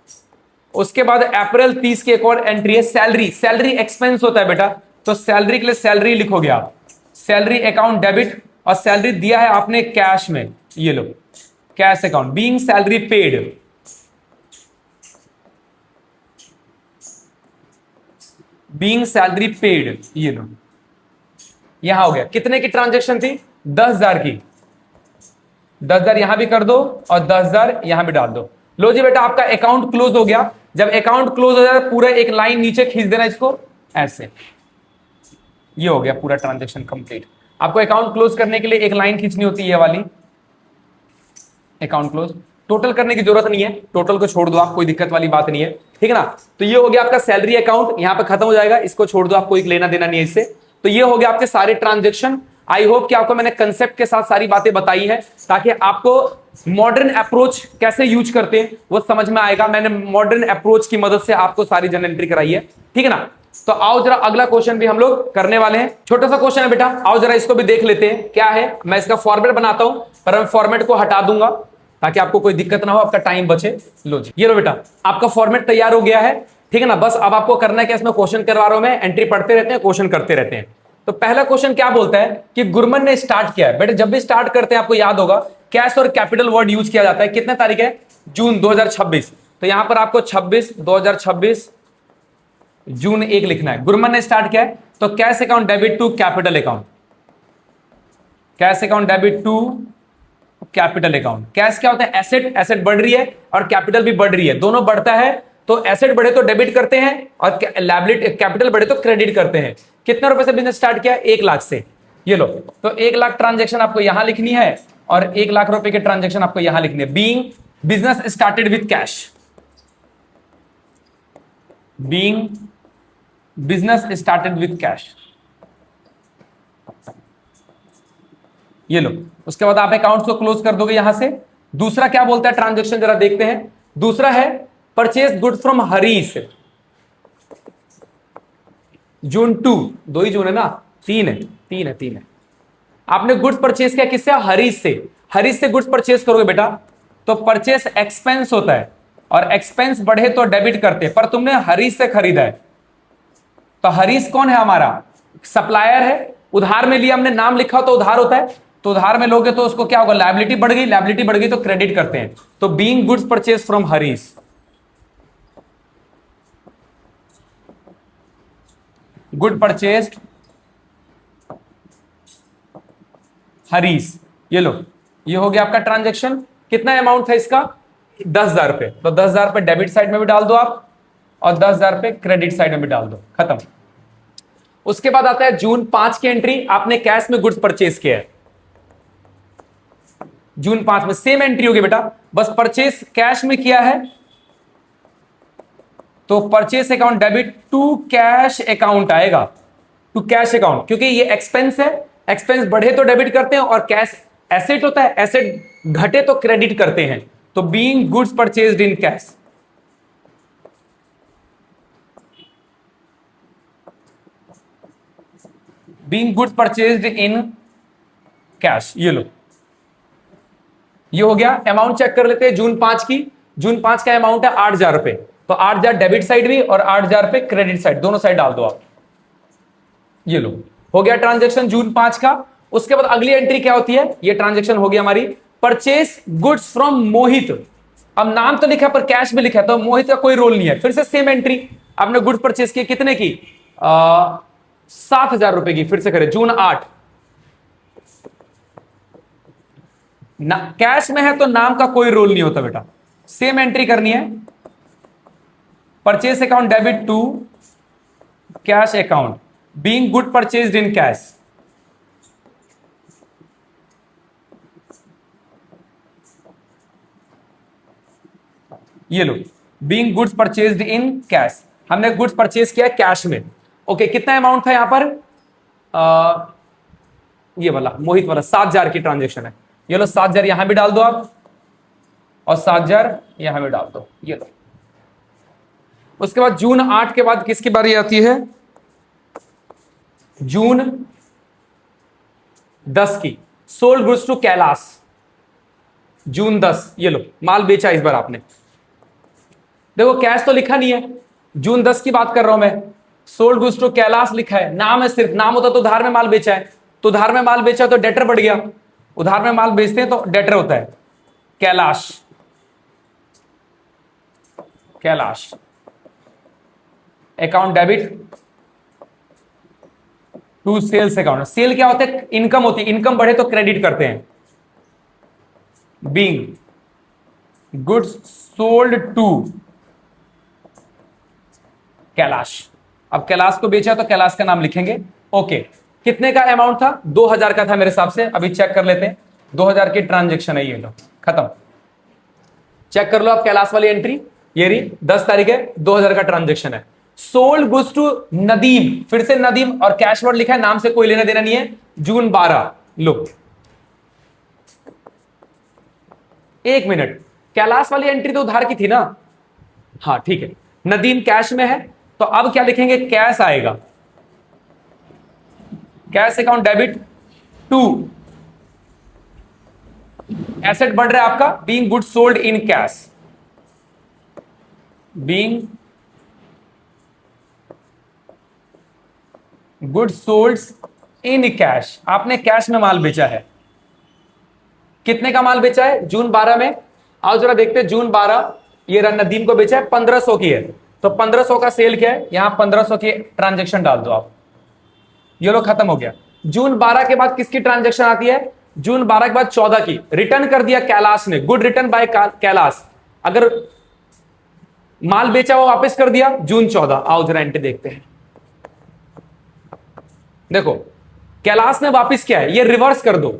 उसके बाद अप्रैल 30 की एक और एंट्री है, सैलरी। सैलरी एक्सपेंस होता है बेटा, तो सैलरी के लिए सैलरी लिखोगे आप, सैलरी अकाउंट डेबिट, और सैलरी दिया है आपने कैश में। ये लो cash account, being salary paid, being salary paid. ये लो यहां हो गया। कितने की ट्रांजेक्शन थी? 10,000 की। 10,000 यहां भी कर दो और 10,000 यहां भी डाल दो। लो जी बेटा, आपका अकाउंट क्लोज हो गया। जब अकाउंट क्लोज हो जाए पूरा एक लाइन नीचे खींच देना इसको ऐसे। ये हो गया पूरा ट्रांजेक्शन कंप्लीट। आपको अकाउंट क्लोज करने के लिए एक लाइन खींचनी होती है ये वाली, अकाउंट क्लोज। टोटल करने की जरूरत नहीं है, टोटल को छोड़ दो आप, कोई दिक्कत वाली बात नहीं है, ठीक है ना। तो ये हो गया आपका सैलरी अकाउंट, यहां पे खत्म हो जाएगा, इसको छोड़ दो, आपको एक लेना देना नहीं है इससे। तो ये हो गया आपके सारे ट्रांजेक्शन। आई होप कि आपको मैंने कंसेप्ट के साथ सारी बातें बताई है, ताकि आपको मॉडर्न अप्रोच कैसे यूज करते हैं वो समझ में आएगा। मैंने मॉडर्न अप्रोच की मदद से आपको सारी जनरल एंट्री कराई है, ठीक है ना। तो आओ जरा अगला क्वेश्चन भी हम लोग करने वाले हैं। छोटा सा क्वेश्चन है बेटा, आओ जरा इसको भी देख लेते हैं क्या है। मैं इसका फॉर्मेट बनाता हूं, पर मैं फॉर्मेट को हटा दूंगा ताकि आपको कोई दिक्कत ना हो, आपका टाइम बचे। लो जी, ये लो बेटा, आपका फॉर्मेट तैयार हो गया है, ठीक है ना। बस अब आपको करना है क्या, इसमें क्वेश्चन करवा रहा हूं मैं, एंट्री पढ़ते रहते हैं, क्वेश्चन करते रहते हैं। तो पहला क्वेश्चन क्या बोलता है कि गुरमन ने स्टार्ट किया है। बेटा जब भी स्टार्ट करते हैं आपको याद होगा कैश और कैपिटल वर्ड यूज किया जाता है। कितने तारीख है? जून 2026। तो यहां पर आपको 26/2026 जून 1 लिखना है। गुरमन ने स्टार्ट किया है, तो cash account debit to capital account, cash account debit to capital account. Cash क्या होता है? एसेट, एसेट बढ़ रही है और कैपिटल भी बढ़ रही है, दोनों बढ़ता है। तो एसेट बढ़े तो डेबिट करते हैं और लायबिलिटी कैपिटल बढ़े तो क्रेडिट करते हैं। कितने रुपए से बिजनेस स्टार्ट किया? 1 लाख से। ये लो, तो 1 लाख ट्रांजेक्शन आपको यहां लिखनी है और 1 लाख रुपए के ट्रांजेक्शन आपको यहां लिखनी है। Being business started with cash, being business started with cash. ये लो, उसके बाद आप अकाउंट्स को क्लोज कर दोगे यहां से। दूसरा क्या बोलता है ट्रांजेक्शन, जरा देखते हैं। दूसरा है परचेज गुड फ्रॉम हरीश, जून 2, 2 ही जून है ना, 3 है, 3 है, 3 है। आपने गुड्स परचेज किया किससे? हरीश से। हरीश से गुड्स परचेज करोगे बेटा तो परचेस एक्सपेंस होता है, और एक्सपेंस बढ़े तो डेबिट करते हैं, पर तुमने हरीश से खरीदा है। तो हरीश कौन है? हमारा सप्लायर है। उधार में लिया हमने, नाम लिखा तो उधार होता है, तो उधार में लोगे तो उसको क्या होगा? लायबिलिटी बढ़ गई, लायबिलिटी बढ़ गई तो क्रेडिट करते हैं। तो being goods purchase from Harish, good purchased Harish. ये लो, ये हो गया आपका ट्रांजेक्शन। कितना अमाउंट था इसका? 10,000 रुपए। तो 10,000 रुपए डेबिट साइड में भी डाल दो आप और 10,000 रुपए क्रेडिट साइड में भी डाल दो, खत्म। उसके बाद आता है जून 5 की एंट्री। आपने कैश में गुड्स परचेज किया है। जून 5 में सेम एंट्री होगी बेटा, बस परचेज कैश में किया है तो purchase account debit to cash account आएगा, टू कैश अकाउंट, क्योंकि ये एक्सपेंस है। एक्सपेंस बढ़े तो डेबिट करते हैं और कैश एसेट होता है, एसेट घटे तो क्रेडिट करते हैं। तो being goods purchased in cash, being goods purchased in cash. ये लो, ये हो गया। अमाउंट चेक कर लेते हैं जून 5 की। जून 5 का अमाउंट है 8,000 रुपए। तो 8,000 डेबिट साइड भी और 8,000 रुपए क्रेडिट साइड, दोनों साइड डाल दो आप। ये लो, हो गया ट्रांजैक्शन जून 5 का। उसके बाद अगली एंट्री क्या होती है? ये ट्रांजैक्शन हो गया हमारी परचेस गुड्स फ्रॉम मोहित। अब नाम तो लिखा पर कैश में लिखा है तो मोहित का कोई रोल नहीं है। फिर से सेम एंट्री, आपने गुड्स परचेस किए, कितने की? 7,000 रुपए की। फिर से करें, जून 8 ना, कैश में है तो नाम का कोई रोल नहीं होता बेटा। सेम एंट्री करनी है, purchase account debit to cash account, being good purchased in cash. ये लो, being goods purchased in cash. हमने गुड्स परचेज किया कैश में। ओके, कितना अमाउंट था यहां पर? ये वाला मोहित वाला 7,000 की ट्रांजेक्शन है। ये लो, 7,000 यहां भी डाल दो आप और 7,000 यहां भी डाल दो। ये लो। उसके बाद जून 8 के बाद किसकी बारी आती है? जून 10 की, सोल्ड गुड्स टू कैलाश। जून 10, ये लो, माल बेचा इस बार आपने। देखो कैश तो लिखा नहीं है, जून 10 की बात कर रहा हूं मैं। सोल्ड गुड्स टू कैलाश लिखा है, नाम है सिर्फ। नाम होता तो उधार में माल बेचा है, तो उधार में माल बेचा तो डेटर बढ़ गया। उधार में माल बेचते हैं तो डेटर होता है Kailash. Kailash account debit to sales account. Sale क्या होता है? इनकम होती है, इनकम बढ़े तो क्रेडिट करते हैं। Being goods sold to Kailash. अब कैलाश को बेचा तो कैलाश का नाम लिखेंगे। ओके, कितने का अमाउंट था? 2,000 का था मेरे हिसाब से। अभी चेक कर लेते हैं, 2,000 की ट्रांजेक्शन है। ये लो, खत्म। चेक कर लो आप कैलाश वाली एंट्री। ये रही, 10 तारीख है, 2,000 का ट्रांजेक्शन है। सोल्ड गुड्स टू नदीम, फिर से नदीम और कैश वर्ड लिखा है, नाम से कोई लेना देना नहीं है। जून 12, लो। 1 मिनट, कैलाश वाली एंट्री तो उधार की थी ना? हाँ ठीक है, नदीम कैश में है तो अब क्या लिखेंगे? कैश आएगा, cash account debit to asset बढ़ रहा है आपका, being good sold in cash. Being good sold in cash, आपने कैश में माल बेचा है। कितने का माल बेचा है जून 12 में? आओ जरा देखते हैं। जून 12, ये नदीम को बेचा है, 1500 की है। तो 1500 का सेल क्या है? यहां 1500 की ट्रांजेक्शन डाल दो आप। ये लो, खत्म हो गया। जून 12 के बाद किसकी ट्रांजेक्शन आती है? जून 12 के बाद 14 की। रिटर्न कर दिया कैलाश ने, गुड रिटर्न बाय कैलाश। अगर माल बेचा वो वापस कर दिया, जून 14। आओ जरा एंट्री देखते हैं। देखो कैलाश ने वापस किया है, ये रिवर्स कर दो।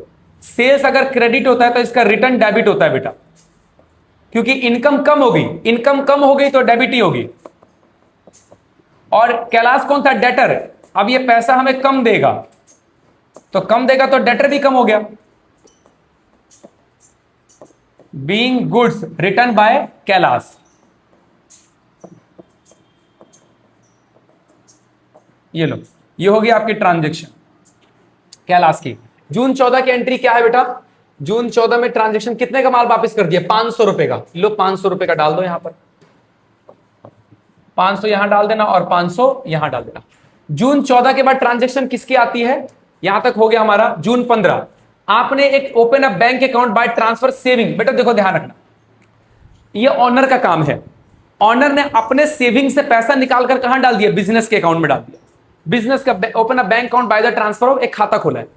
सेल्स अगर क्रेडिट होता है तो इसका रिटर्न डेबिट होता है बेटा, क्योंकि इनकम कम होगी। इनकम कम हो गई तो डेबिट ही होगी। और कैलाश कौन था? डेटर। अब ये पैसा हमें कम देगा तो कम देगा तो डेटर भी कम हो गया। Being goods return by Kailash. ये लो, ये होगी आपकी ट्रांजेक्शन कैलाश की। जून 14 की एंट्री क्या है बेटा? जून 14 में ट्रांजेक्शन कितने का माल वापस कर दिया? 500 रुपए का। लो, 500 रुपए का डाल दो यहां पर। 500 यहां डाल देना और 500 यहां डाल देना। जून 14 के बाद ट्रांजेक्शन किसकी आती है? यहां तक हो गया हमारा। जून 15, आपने एक open a bank account by transfer saving. बेटा देखो, ध्यान रखना, ये ऑनर का काम है। ऑनर ने अपने सेविंग से पैसा निकालकर कहां डाल दिया? बिजनेस के अकाउंट में डाल दिया। बिजनेस का open a bank account by the transfer of, एक खाता खोला है।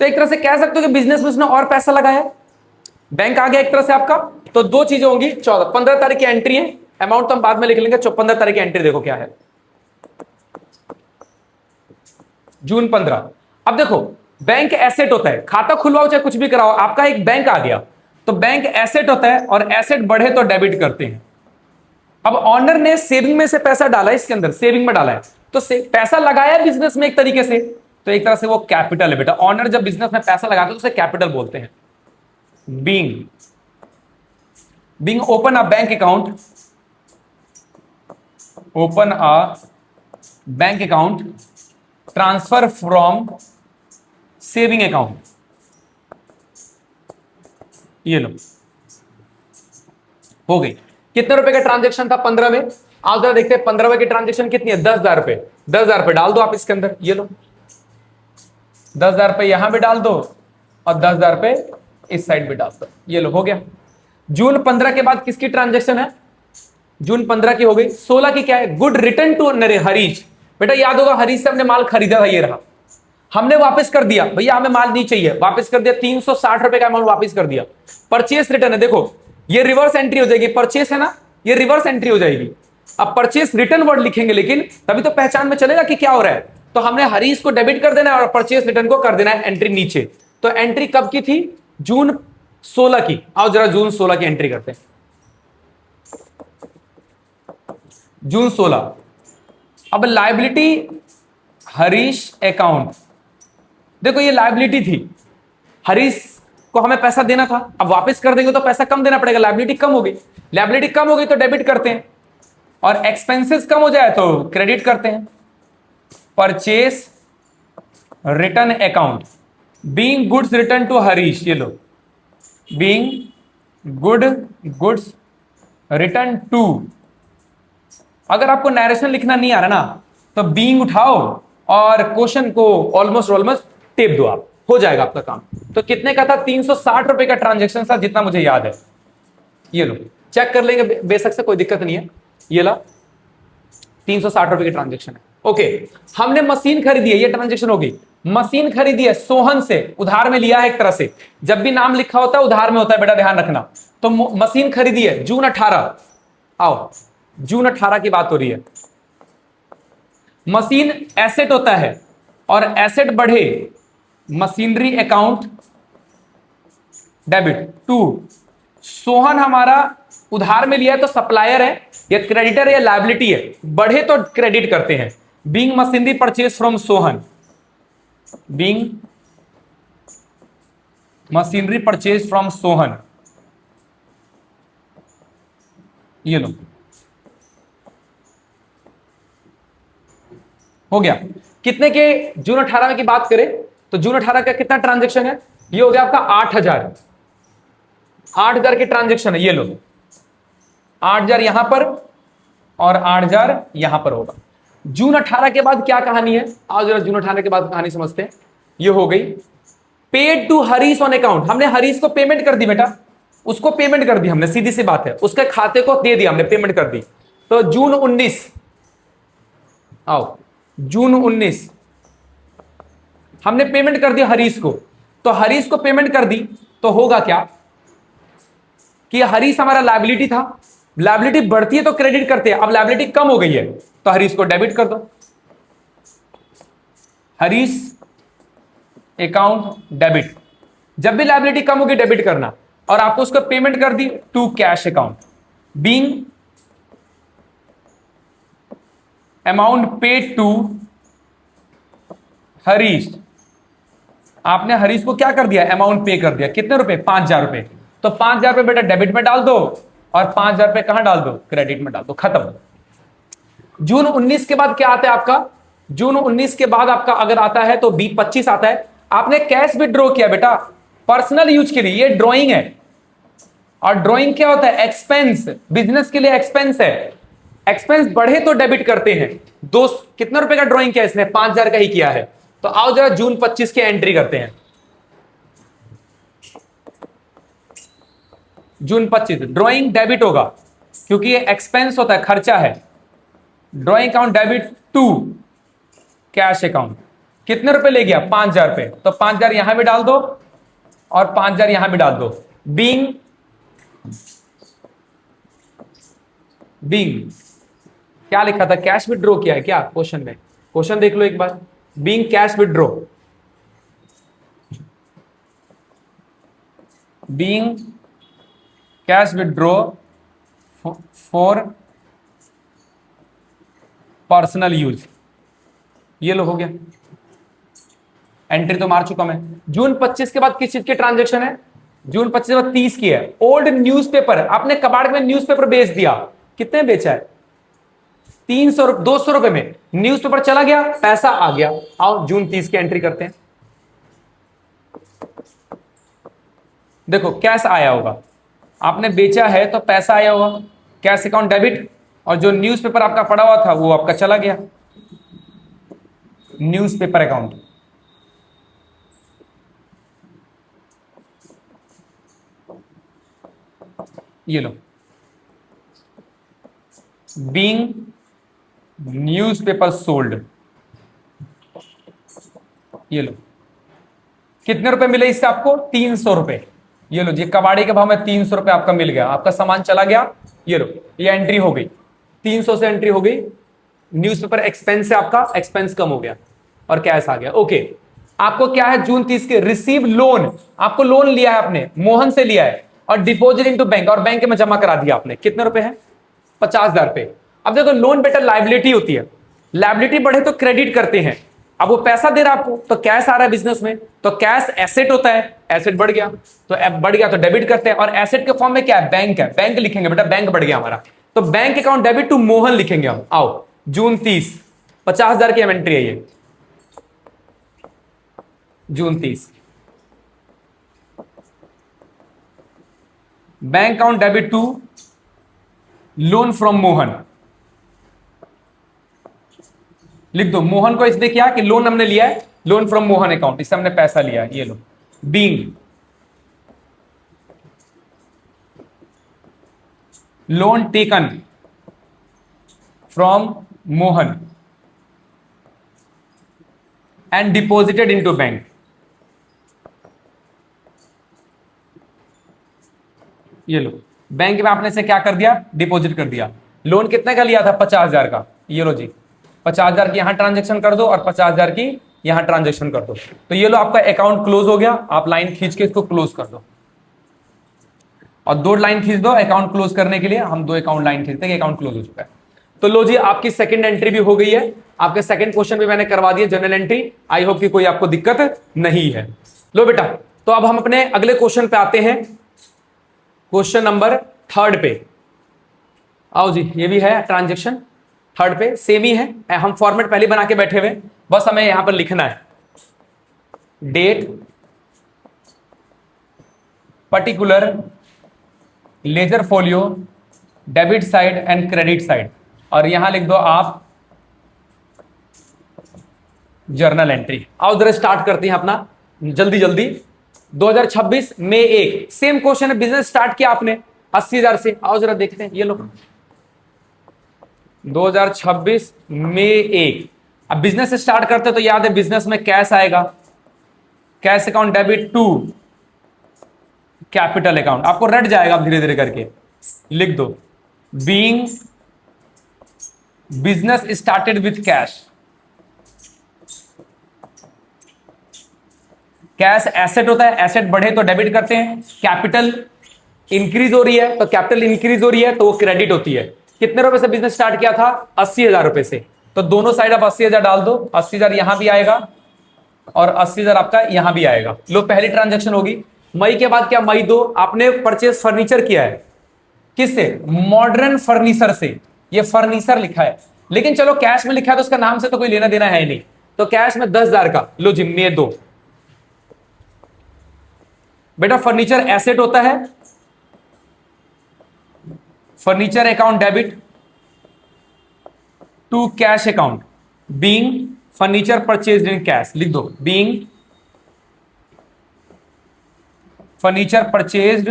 तो एक तरह से कह सकते हो कि बिजनेस में उसने और पैसा लगाया, बैंक आ गया एक तरह से आपका। तो दो चीजें होंगी, 14 15 तारीख की एंट्री है, अमाउंट तो हम बाद में लिख लेंगे। 15 तारीख की एंट्री देखो क्या है, जून 15। अब देखो बैंक एसेट होता है, खाता खुलवाओ चाहे कुछ भी कराओ, आपका एक बैंक आ गया तो बैंक एसेट होता है, और एसेट बढ़े तो डेबिट करते हैं। अब ऑनर ने सेविंग में से पैसा डाला, इसके अंदर सेविंग में डाला है, तो पैसा लगाया बिजनेस में एक तरीके से, तो एक तरह से वो कैपिटल है बेटा। ऑनर जब बिजनेस में पैसा लगाते हैं तो उसे कैपिटल बोलते हैं। Being open a bank account, open a bank account transfer from saving account, ये लो हो गई। कितने रुपए का ट्रांजेक्शन था 15 में, आप जरा देखते हैं 15 की ट्रांजेक्शन कितनी है, 10,000 रुपए। 10,000 रुपए डाल दो आप इसके अंदर, ये लो 10,000 रुपए यहां भी डाल दो और 10,000 रुपए इस साइड भी डाल दो, ये लो हो गया। जून 15 के बाद किसकी ट्रांजेक्शन है, जून 15 की हो गई। 16 की क्या है, गुड रिटर्न टू हरीश। बेटा याद होगा हरीश से हमने माल खरीदा था, ये रहा, हमने वापस कर दिया, भैया हमें माल नहीं चाहिए, वापस कर दिया, 360 रुपए का अमाउंट वापस कर दिया। परचेस रिटर्न है, देखो ये रिवर्स एंट्री हो जाएगी, परचेस है ना, ये रिवर्स एंट्री हो जाएगी। अब परचेस रिटर्न वर्ड लिखेंगे, लेकिन तभी तो पहचान में चलेगा कि क्या हो रहा है। तो हमने हरीश को डेबिट कर देना है और परचेस रिटर्न को कर देना है एंट्री नीचे। तो एंट्री कब की थी, जून 16 की। आओ जरा जून 16 की एंट्री करते हैं, जून 16। अब लायबिलिटी हरीश अकाउंट, देखो ये लायबिलिटी थी, हरीश को हमें पैसा देना था, अब वापस कर देंगे तो पैसा कम देना पड़ेगा, लायबिलिटी कम हो गई। लायबिलिटी कम हो गई तो डेबिट करते हैं, और एक्सपेंसेस कम हो जाए तो क्रेडिट करते हैं। Purchase return account, being goods return to Harish, ये लो बीइंग गुड्स रिटर्न टू। अगर आपको नरेशन लिखना नहीं आ रहा ना, तो बीइंग उठाओ और क्वेश्चन को ऑलमोस्ट टेप दो, आप हो जाएगा आपका काम। तो कितने का था, 360 रुपए का ट्रांजेक्शन था जितना मुझे याद है, ये लो चेक कर लेंगे बेशक से, कोई दिक्कत नहीं है। ये ला 360 रुपए की ट्रांजेक्शन है, ओके। हमने मशीन खरीदी है, ये ट्रांजेक्शन होगी। मशीन खरीदी है सोहन से, उधार में लिया है एक तरह से, जब भी नाम लिखा होता है उधार में होता है बेटा, ध्यान रखना। तो मशीन खरीदी है जून 18, आओ जून 18 की बात हो रही है। मशीन एसेट होता है, और एसेट बढ़े machinery account debit to. Sohan हमारा उधार में लिया है तो सप्लायर है, या क्रेडिटर या लायबिलिटी है, बढ़े तो क्रेडिट करते हैं। Being machinery purchase from Sohan, being machinery purchase from Sohan, ये लो हो गया। कितने के, जून 18 की बात करें तो जून 18 का कितना ट्रांजेक्शन है, ये हो गया आपका 8,000 की ट्रांजेक्शन है, ये लो 8,000 यहां पर और 8,000 यहां पर होगा। जून 18 के बाद क्या कहानी है, आज जरा जून 18 के बाद कहानी समझते हैं। ये हो गई paid to Harish on account, हमने हरीश को पेमेंट कर दी बेटा, उसको पेमेंट कर दी हमने, सीधी सी बात है, उसके खाते को दे दिया हमने, पेमेंट कर दी। तो जून 19, आओ जून 19 हमने पेमेंट कर दी हरीश को, तो हरीश को पेमेंट कर दी तो होगा क्या कि हरीश हमारा लायबिलिटी था, लायबिलिटी बढ़ती है तो क्रेडिट करते हैं, अब लायबिलिटी कम हो गई है तो हरीश को डेबिट कर दो। हरीश अकाउंट डेबिट, जब भी लायबिलिटी कम होगी डेबिट करना, और आपको उसको पेमेंट कर दी to cash account. Being amount paid to Harish, आपने हरीश को क्या कर दिया, अमाउंट पे कर दिया, कितने रुपए, 5,000 रुपए। तो 5,000 रुपए बेटा डेबिट में डाल दो और 5,000 रुपए कहां डाल दो, क्रेडिट में डाल दो, खत्म। जून 19 के बाद क्या आता है आपका, जून 19 के बाद आपका अगर आता है तो B25 आता है। आपने कैश विड्रॉ किया बेटा पर्सनल यूज के लिए, ये ड्रॉइंग है, और ड्रॉइंग क्या होता है, एक्सपेंस, बिजनेस के लिए एक्सपेंस है। एक्सपेंस बढ़े तो डेबिट करते हैं। कितने रुपए का ड्रॉइंग किया इसने, 5,000 का ही किया है। तो आओ जरा जून 25 की एंट्री करते हैं। जून 25 ड्रॉइंग डेबिट होगा, क्योंकि ये एक्सपेंस होता है, खर्चा है। Drawing account debit to cash account. कितने रुपए ले गया? 5,000 रुपए। तो 5,000 यहां भी डाल दो और 5,000 यहां भी डाल दो। बीइंग क्या लिखा था? कैश विड्रॉ किया है क्या क्वेश्चन में? क्वेश्चन देख लो एक बार। Being cash withdraw, being cash withdraw for personal use. ये लो हो गया, एंट्री तो मार चुका मैं। जून 25 के बाद किस चीज के ट्रांजेक्शन है? जून 25 के बाद 30 की है। ओल्ड न्यूज़पेपर, आपने कबाड़ में न्यूज़पेपर बेच दिया। कितने बेचा है? 300 रुपए, 200 रुपए में न्यूज़पेपर चला गया, पैसा आ गया। आओ जून 30 की एंट्री करते हैं। देखो कैश आया होगा, आपने बेचा है तो पैसा आया होगा, कैश अकाउंट डेबिट, और जो न्यूज़पेपर आपका पड़ा हुआ था वो आपका चला गया, न्यूज़पेपर अकाउंट। ये लो, बीइंग न्यूज़पेपर सोल्ड। ये लो, कितने रुपए मिले इससे आपको? 300 रुपए। ये लो जी, कबाड़ी के भाव में 300 रुपए आपका मिल गया, आपका सामान चला गया। ये लो, ये एंट्री हो गई, 300 से एंट्री हो गई। न्यूज़पेपर एक्सपेंस से आपका एक्सपेंस कम हो गया और कैश आ गया। ओके, आपको क्या है? जून 30 के रिसीव लोन, आपको लोन लिया है आपने, मोहन से लिया है, और डिपॉजिट इनटू बैंक, और बैंक में जमा करा दिया आपने। कितने रुपए है? 50,000 रुपए। अब देखो लोन बेटा लाइबिलिटी होती है, लाइबिलिटी बढ़े तो क्रेडिट करते हैं। अब वो पैसा दे रहा आपको तो कैश आ रहा है बिजनेस में, तो कैश एसेट होता है, एसेट बढ़ गया तो बढ़ गया तो डेबिट करते हैं। और एसेट के फॉर्म में क्या है? बैंक है, बैंक लिखेंगे बेटा, बैंक बढ़ गया हमारा, तो bank account debit to Mohan लिखेंगे हम। आओ जून 30, 50,000 की इन्वेंट्री है ये, June 30। Bank account debit to loan from Mohan, लिख दो। मोहन को इसलिए क्या कि लोन हमने लिया है, लोन फ्रॉम मोहन अकाउंट, इससे हमने पैसा लिया है। ये लो, being loan taken from Mohan and deposited into bank. ये लो, बैंक में आपने से क्या कर दिया? डिपॉजिट कर दिया। लोन कितने का लिया था? 50,000 का। ये लो जी, 50,000 की यहां ट्रांजेक्शन कर दो और 50,000 की यहां ट्रांजेक्शन कर दो। तो ये लो, आपका अकाउंट क्लोज हो गया। आप लाइन खींच के इसको क्लोज कर दो, और 2 लाइन खींच दो अकाउंट क्लोज करने के लिए। हम 2 अकाउंट लाइन खींचते हैं, अकाउंट क्लोज हो चुका है। तो लो जी, आपकी सेकंड एंट्री भी हो गई है, आपके सेकंड क्वेश्चन भी मैंने करवा दिया जनरल एंट्री। आई होप कि कोई आपको दिक्कत नहीं है। लो बेटा, तो अब हम अपने अगले क्वेश्चन पे आते हैं, क्वेश्चन नंबर 3 पे। आओ जी, ये भी है ट्रांजेक्शन 3 पे, सेम ही है। हम फॉर्मेट पहले बना के बैठे हुए, बस हमें यहां पर लिखना है date, particular, ledger folio, debit side and credit side, और यहां लिख दो आप जर्नल एंट्री। आओ जरा स्टार्ट करते हैं अपना जल्दी जल्दी। 2026 मई 1, सेम क्वेश्चन है। बिजनेस स्टार्ट किया आपने 80,000 से। आओ जरा देखते हैं, ये लो 2026 मई 1। अब बिजनेस स्टार्ट करते तो याद है बिजनेस में कैश आएगा, cash account debit to capital account. आपको रट जाएगा धीरे धीरे करके, लिख दो being business started with cash. Cash asset होता है, एसेट बढ़े तो डेबिट करते हैं, कैपिटल इंक्रीज हो रही है तो कैपिटल इंक्रीज हो रही है तो वो क्रेडिट होती है। कितने रुपए से बिजनेस स्टार्ट किया था? 80,000 रुपए से। तो दोनों साइड आप 80,000 डाल दो, 80,000 यहां भी आएगा और 80,000 आपका यहां भी आएगा। लो, पहली ट्रांजैक्शन होगी मई के बाद। क्या? मई 2 आपने परचेज फर्नीचर किया है, किससे? मॉडर्न फर्नीचर से। ये फर्नीचर लिखा है, लेकिन चलो कैश में लिखा है तो उसका नाम से तो कोई लेना देना है नहीं, तो कैश में 10,000 का। लो जी, मई 2। बेटा फर्नीचर एसेट होता है, furniture account debit to cash account, being furniture purchased in cash. लिख दो being furniture purchased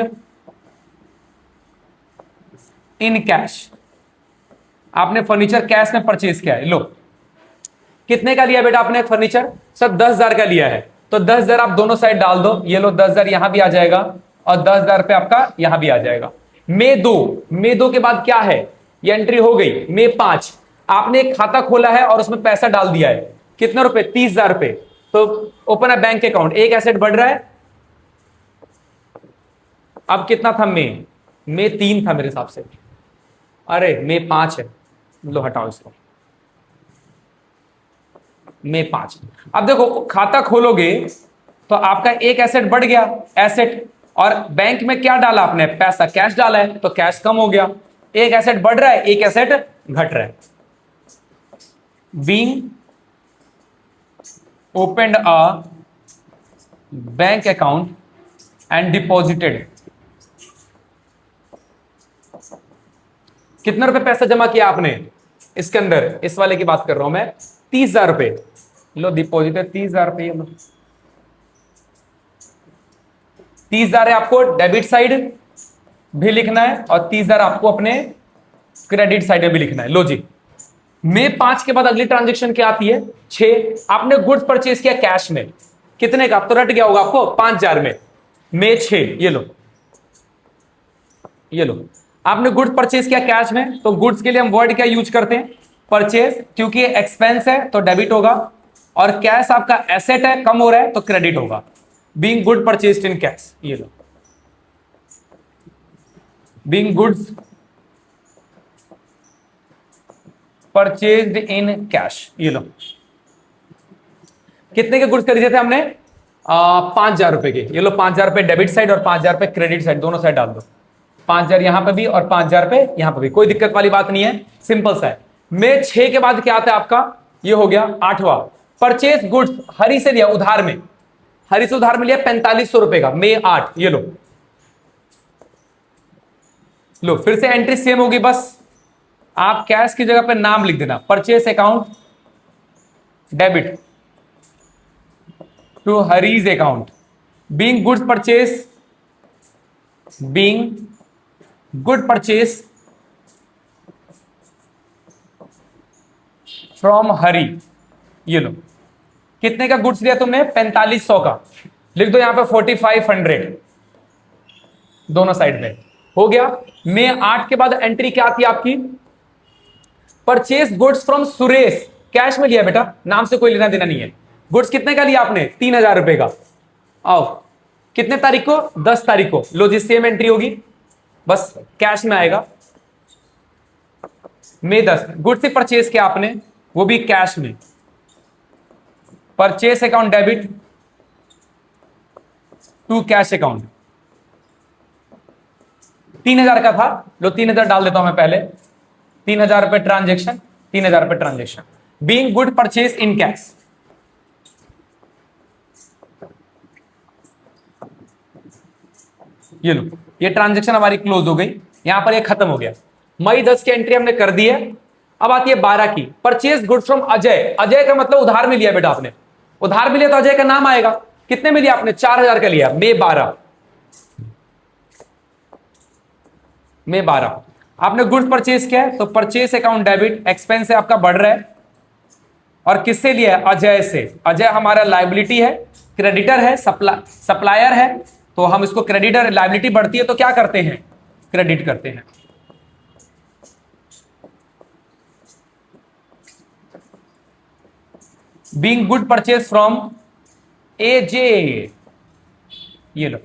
in cash. आपने फर्नीचर कैश में परचेज किया है। लो, कितने का लिया बेटा आपने फर्नीचर? सर 10,000 का लिया है, तो 10,000 आप दोनों साइड डाल दो, ये लो 10,000 यहां भी आ जाएगा और 10,000 पे आपका यहां भी आ जाएगा। मई 2 के बाद क्या है, ये एंट्री हो गई। मई 5 आपने एक खाता खोला है और उसमें पैसा डाल दिया है, कितने रुपए? 30,000 रुपए। तो ओपन अ बैंक अकाउंट, एक एसेट बढ़ रहा है। अब कितना था? मई 3 था मेरे हिसाब से, अरे मई 5 है, लो हटाओ इसको, मई 5। अब देखो खाता खोलोगे तो आपका एक एसेट बढ़ गया, एसेट, और बैंक में क्या डाला आपने? पैसा, कैश डाला है, तो कैश कम हो गया। एक एसेट बढ़ रहा है, एक एसेट घट रहा है। Being opened a bank account and deposited, कितने रुपए पैसा जमा किया आपने इसके अंदर? इस वाले की बात कर रहा हूं मैं, 30,000 रुपए। लो डिपॉजिटेड 30,000 रुपए, लो 30,000 है आपको डेबिट साइड भी लिखना है और 30,000 आपको अपने क्रेडिट साइड में भी लिखना है। लो जी, मई 5 के बाद अगली ट्रांजेक्शन क्या आती है? 6, आपने गुड्स परचेज किया कैश में, कितने का? तो रट गया होगा आपको 5,000 में। मई 6, ये लो, ये लो, आपने गुड्स परचेज किया कैश में, तो गुड्स के लिए हम वर्ड क्या यूज करते हैं? परचेज, क्योंकि एक्सपेंस है तो डेबिट होगा, और कैश आपका एसेट है, कम हो रहा है तो क्रेडिट होगा। Being good purchased in cash, ये लो, being goods purchased in cash, ये लो। कितने के गुड्स खरीदे थे हमने? 5,000 रुपए के, ये लो 5,000 रुपए डेबिट साइड और 5,000 रुपए क्रेडिट साइड, दोनों साइड डाल दो। 5,000 यहां पे भी और 5,000 रुपए यहां पे भी, कोई दिक्कत वाली बात नहीं है, सिंपल सा है। मई 6 के बाद क्या आता है आपका? ये हो गया 8वां, परचेज गुड्स, हरी से लिया उधार में, हरी से उधार में लिया 4500 रुपए का, मई 8, ये लो। लो फिर से एंट्री सेम होगी, बस आप कैश की जगह पे नाम लिख देना, purchase account debit to Hari's account, being goods purchase, being good purchase from Hari, ये लो। कितने का गुड्स लिया तुमने? 4500 का, लिख दो यहां पे 4500, दोनों साइड में हो गया। मई 8 के बाद एंट्री क्या आती है आपकी? Purchase goods from Suresh, cash में लिया बेटा, नाम से कोई लेना देना नहीं है। गुड्स कितने का लिया आपने? 3,000 रुपए का। आओ, कितने तारीख को? 10 तारीख को। लो जी, सेम एंट्री होगी, बस कैश में आएगा। मई 10 गुड्स से परचेस किया आपने, वो भी कैश में, purchase account debit to cash account. 3,000 का था, लो 3,000 डाल देता हूं मैं पहले, 3,000 रुपए ट्रांजेक्शन, 3,000 रुपए ट्रांजेक्शन, बीइंग गुड परचेस इन कैश। ये लो, ये ट्रांजेक्शन हमारी क्लोज हो गई, यहां पर ये खत्म हो गया। मई 10 की एंट्री हमने कर दी है। अब आती है 12 की, purchase goods from Ajay. Ajay का मतलब उधार में लिया बेटा आपने, उधार में लिया तो अजय का नाम आएगा। कितने में लिया आपने? 4,000 का लिया, मई 12, मई 12 आपने गुड्स परचेज किया है, तो परचेज अकाउंट डेबिट, एक्सपेंस है आपका बढ़ रहा है, और किससे लिया है? अजय से। अजय हमारा लायबिलिटी है, क्रेडिटर है, सप्लायर है, तो हम इसको क्रेडिटर, लायबिलिटी बढ़ती है तो क्या करते हैं? क्रेडिट करते हैं। बीइंग गुड परचेज फ्रॉम एजे, ये लो।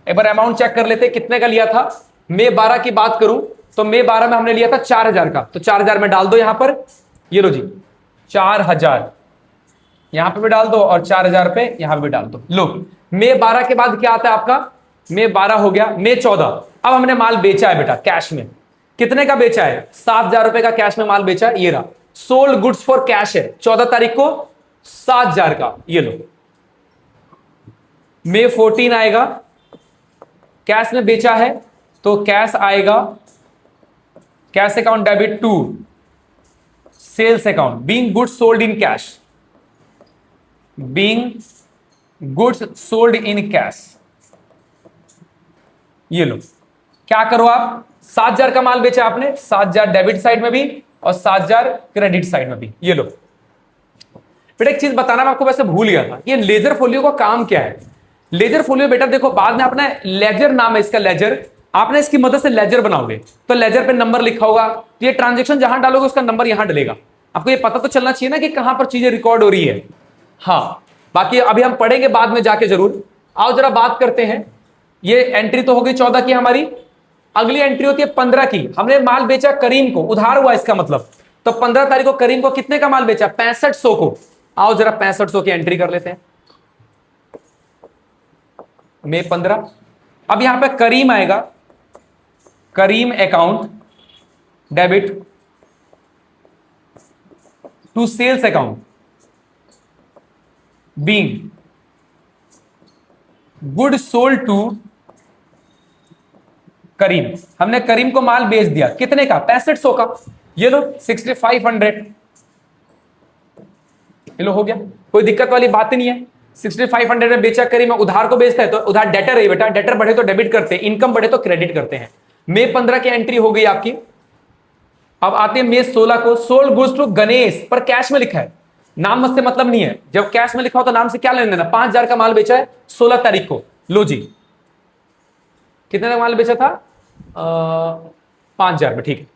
एक बार अमाउंट चेक कर लेते, कितने का लिया था? मई 12 की बात करूं तो मई 12 में हमने लिया था 4,000 का, तो 4,000 में डाल दो यहां पर, ये लो जी 4,000 यहां पे भी डाल दो और 4,000 पे यहां पे भी डाल दो। लो, मई 12 के बाद क्या आता है आपका? मई 12 हो गया, मई 14। अब हमने माल बेचा है बेटा कैश में, कितने का बेचा है? 7,000 रुपए का कैश में माल बेचा, ये रहा, सोल्ड गुड्स फॉर कैश है 14 तारीख को 7,000 का, ये लो। मई 14 आएगा, कैश में बेचा है तो कैश आएगा, cash account debit to sales account, being goods sold in cash, being goods sold in cash, ये लो। क्या करो आप? 7,000 का माल बेचा आपने, 7,000 डेबिट साइड में भी और 7,000 क्रेडिट साइड में भी, ये लो। बेटा एक चीज बताना मैं आपको वैसे भूल गया था, ये लेजर फोलियो का काम क्या है। लेजर फोलियो बेटा देखो, बाद में अपना लेजर नाम है इसका, लेजर, आपने इसकी मदद से लेजर बनाओगे तो लेजर पे नंबर लिखा होगा, तो ये ट्रांजेक्शन जहां डालोगे उसका नंबर यहां डलेगा। आपको ये पता तो चलना चाहिए ना कि कहां पर चीजें रिकॉर्ड हो रही है। हाँ, बाकी अभी हम पढ़ेंगे बाद में जाके जरूर। आओ जरा बात करते हैं, ये एंट्री तो हो गई 14 की हमारी। अगली एंट्री होती है 15 की। हमने माल बेचा करीम को, उधार हुआ इसका मतलब, तो 15 तारीख को करीम को कितने का माल बेचा, 6500 को। आओ जरा 6500 की एंट्री कर लेते हैं, मई 15। अब यहां पे करीम आएगा, Karim account debit to sales account being good sold to Karim. हमने करीम को माल बेच दिया कितने का, 6500 का। ये लो 6500, ये लो हो गया, कोई दिक्कत वाली बात नहीं है। 6500 में बेचा करीम, उधार को बेचता है तो उधार डेटर है बेटा, डेटर बढ़े तो डेबिट करते हैं, इनकम बढ़े तो क्रेडिट करते हैं। मई 15 की एंट्री हो गई आपकी। अब आते हैं मई 16 को, सोल्ड गुड्स टू गणेश, पर कैश में लिखा है, नाम से मतलब नहीं है। जब कैश में लिखा हो तो नाम से क्या लेना देना। 5000 का माल बेचा है 16 तारीख को, लो जी, कितने का माल बेचा था, 5000 में, ठीक है,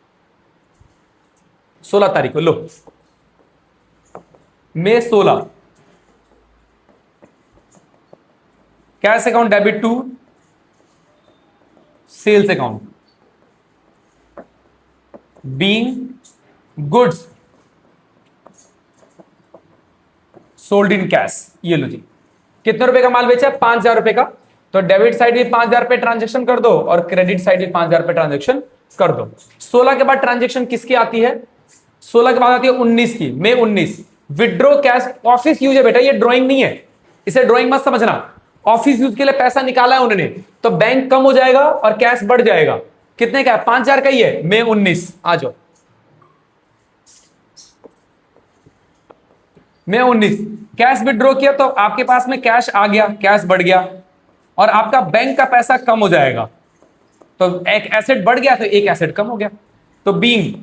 16 तारीख को लो। May 16, cash account debit to sales account being goods sold in cash. ये लो जी, कितने रुपए का माल बेचा है, 5000 रुपए का, तो डेबिट साइड भी 5000 पे ट्रांजेक्शन कर दो और क्रेडिट साइड भी 5000 पे ट्रांजेक्शन कर दो। 16 के बाद ट्रांजेक्शन किसकी आती है, 16 के बाद आती है 19 की, मई 19, विड्रॉ कैश, ऑफिस यूज है बेटा, ये ड्राइंग नहीं है, इसे ड्राइंग मत समझना। ऑफिस यूज के लिए पैसा निकाला है उन्होंने, तो बैंक कम हो जाएगा और कैश बढ़ जाएगा। कितने का है, 5000 का ही है, मई 19, आ जाओ। मई 19 कैश विड्रॉ किया तो आपके पास में कैश आ गया, कैश बढ़ गया और आपका बैंक का पैसा कम हो जाएगा, तो एक एसेट बढ़ गया तो एक एसेट कम हो गया। तो being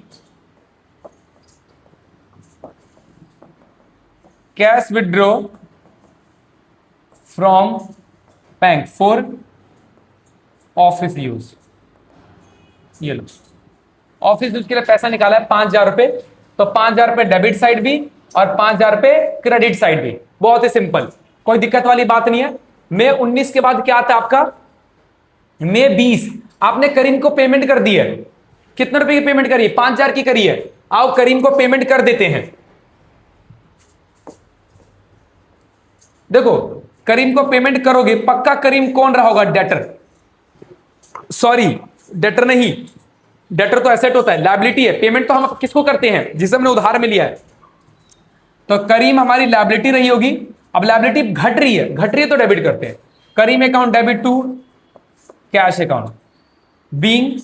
cash withdraw from bank for office use, ये लो, ऑफिस यूज के लिए पैसा निकाला है 5000 रुपए, तो 5000 रुपए डेबिट साइड भी और 5000 रुपए क्रेडिट साइड भी, बहुत ही सिंपल, कोई दिक्कत वाली बात नहीं है। मई 19 के बाद क्या आता है आपका, मई 20, आपने करीम को पेमेंट कर दी है, कितने रुपए की पेमेंट करी है, 5000 की करी है। आओ करीम को पेमेंट कर देते हैं। देखो करीम को पेमेंट करोगे, पक्का करीम कौन रहा होगा, डेटर, सॉरी डेटर नहीं, डेटर तो एसेट होता है, लायबिलिटी है। पेमेंट तो हम किसको करते हैं, जिसे हमने उधार में लिया है, तो करीम हमारी लायबिलिटी रही होगी। अब लायबिलिटी घट रही है तो डेबिट करते हैं, Karim account debit to cash account being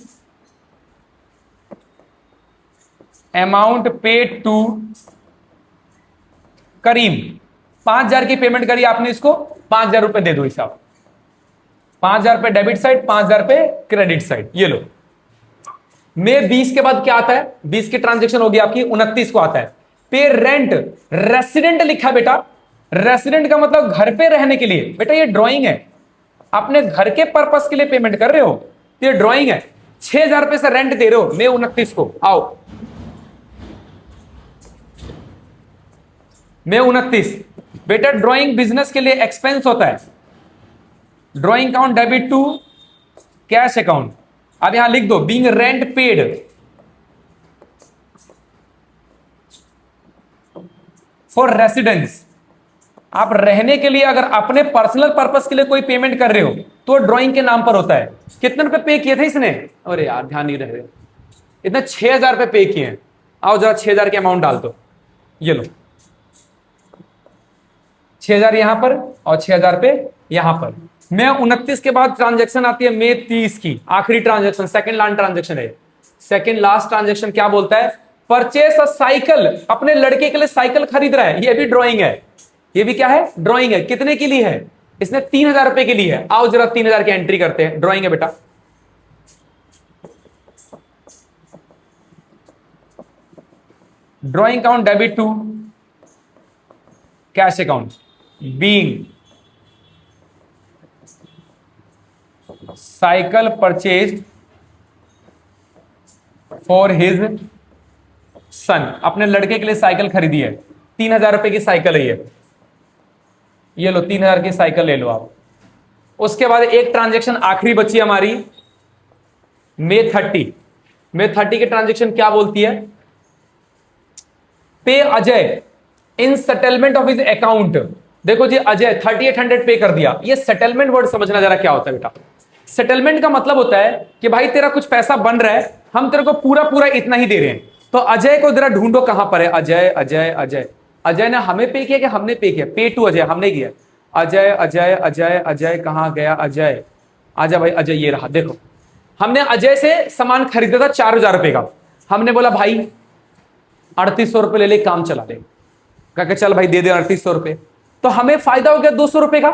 amount paid to Karim. 5000 की पेमेंट करी आपने, इसको 5000 रुपए दे दो हिसाब, 5000 रुपए डेबिट साइड, 5000 रुपए क्रेडिट साइड, ये लो। मई 20 के बाद क्या आता है, 20 की ट्रांजेक्शन होगी आपकी, 29 को आता है पे रेंट, रेसिडेंट लिखा बेटा, रेसिडेंट का मतलब घर पे रहने के लिए, बेटा ये ड्राइंग है, अपने घर के पर्पस के लिए पेमेंट कर रहे हो, तो ये ड्राइंग है। 6000 रुपए से रेंट दे रहे हो मई 29 को। आओ मई 29, बेटा ड्राइंग बिजनेस के लिए एक्सपेंस होता है, drawing account debit to cash account. अब यहां लिख दो being rent paid for residence. आप रहने के लिए अगर अपने पर्सनल पर्पस के लिए कोई पेमेंट कर रहे हो तो ड्राइंग के नाम पर होता है। कितने रुपए पे किए थे इसने, अरे यार ध्यान नहीं रह रहे, इतने 6000 रुपए पे किए हैं। आओ जरा 6000 के अमाउंट डाल दो, ये लो 6000 यहां पर और 6000 पे यहां पर। मई 29 के बाद ट्रांजैक्शन आती है मई 30 की, आखिरी ट्रांजैक्शन, सेकंड लास्ट ट्रांजैक्शन है। सेकंड लास्ट ट्रांजैक्शन क्या बोलता है, परचेस अ साइकिल, अपने लड़के के लिए साइकिल खरीद रहा है, ये भी ड्राइंग है, ये भी क्या है, ड्राइंग है। कितने के लिए है, इसने 3000 रुपए के लिए है। आओ जरा 3000 की एंट्री करते हैं, ड्राइंग है बेटा। Drawing account debit to cash account being cycle purchase for his son, अपने लड़के के लिए साइकिल खरीदी है, 3,000 रुपए की साइकिल है ये लो 3,000 की साइकिल ले लो आप। उसके बाद एक ट्रांजैक्शन आखिरी बची हमारी मे 30 की ट्रांजैक्शन क्या बोलती है, पे Ajay in settlement of his account. देखो जी अजय 3800 पे कर दिया, ये सेटलमेंट वर्ड समझना जरा क्या होता है बेटा। सेटलमेंट का मतलब होता है कि भाई तेरा कुछ पैसा बन रहा है, हम तेरे को पूरा पूरा इतना ही दे रहे हैं, तो अजय को जरा ढूंढो कहां पर है, अजय अजय अजय अजय ने हमें पे किया कि हमने पे किया, पे टू अजय हमने किया, अजय अजय अजय अजय कहां गया अजय, आजा भाई अजय ये रहा। देखो हमने अजय से सामान खरीदा था 4,000 रुपए का, हमने बोला भाई 3,800 रुपए ले ले काम चला ले, कहकर चल भाई दे दे 3,800 रुपए, तो हमें फायदा हो गया 200 रुपए का,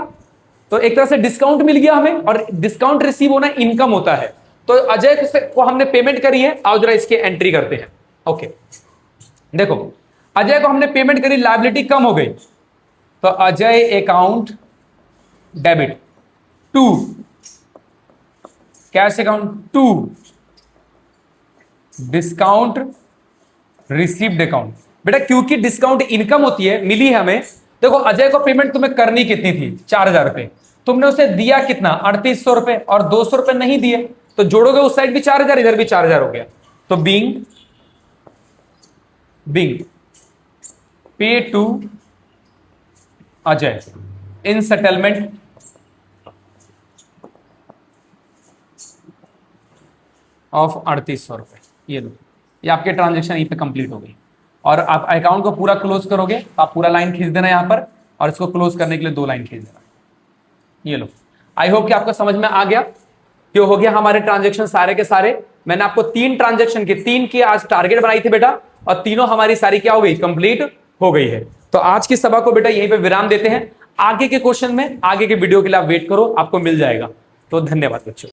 तो एक तरह से डिस्काउंट मिल गया हमें, और डिस्काउंट रिसीव होना इनकम होता है। तो अजय को हमने पेमेंट करी है, आओ जरा इसकी एंट्री करते हैं। ओके देखो अजय को हमने पेमेंट करी, लायबिलिटी कम हो गई, तो Ajay account debit to cash account to discount received account. बेटा क्योंकि डिस्काउंट इनकम होती है, मिली है हमें। देखो अजय को पेमेंट तुम्हें करनी कितनी थी, 4,000 रुपए, तुमने उसे दिया कितना 3,800 रुपए, और 200 रुपए नहीं दिए, तो जोड़ोगे उस साइड भी 4,000 इधर भी 4,000 हो गया, तो being pay to Ajay in settlement of 3,800 रुपए, ये लो, ये आपके ट्रांजेक्शन यहीं पे कंप्लीट हो गई। और आप अकाउंट को पूरा क्लोज करोगे तो आप पूरा लाइन खींच देना यहां पर, और इसको क्लोज करने के लिए 2 लाइन खींच देना, ये लो। आई होप कि आपको समझ में आ गया क्यों हो गया हमारे ट्रांजेक्शन सारे के सारे। मैंने आपको 3 ट्रांजेक्शन की 3 की आज टारगेट बनाई थी बेटा, और तीनों हमारी सारी क्या हो गई, कंप्लीट हो गई है। तो आज की सभा को बेटा यहीं पे विराम देते हैं, आगे के क्वेश्चन में आगे के वीडियो के लिए आप वेट करो, आपको मिल जाएगा। तो धन्यवाद बच्चों।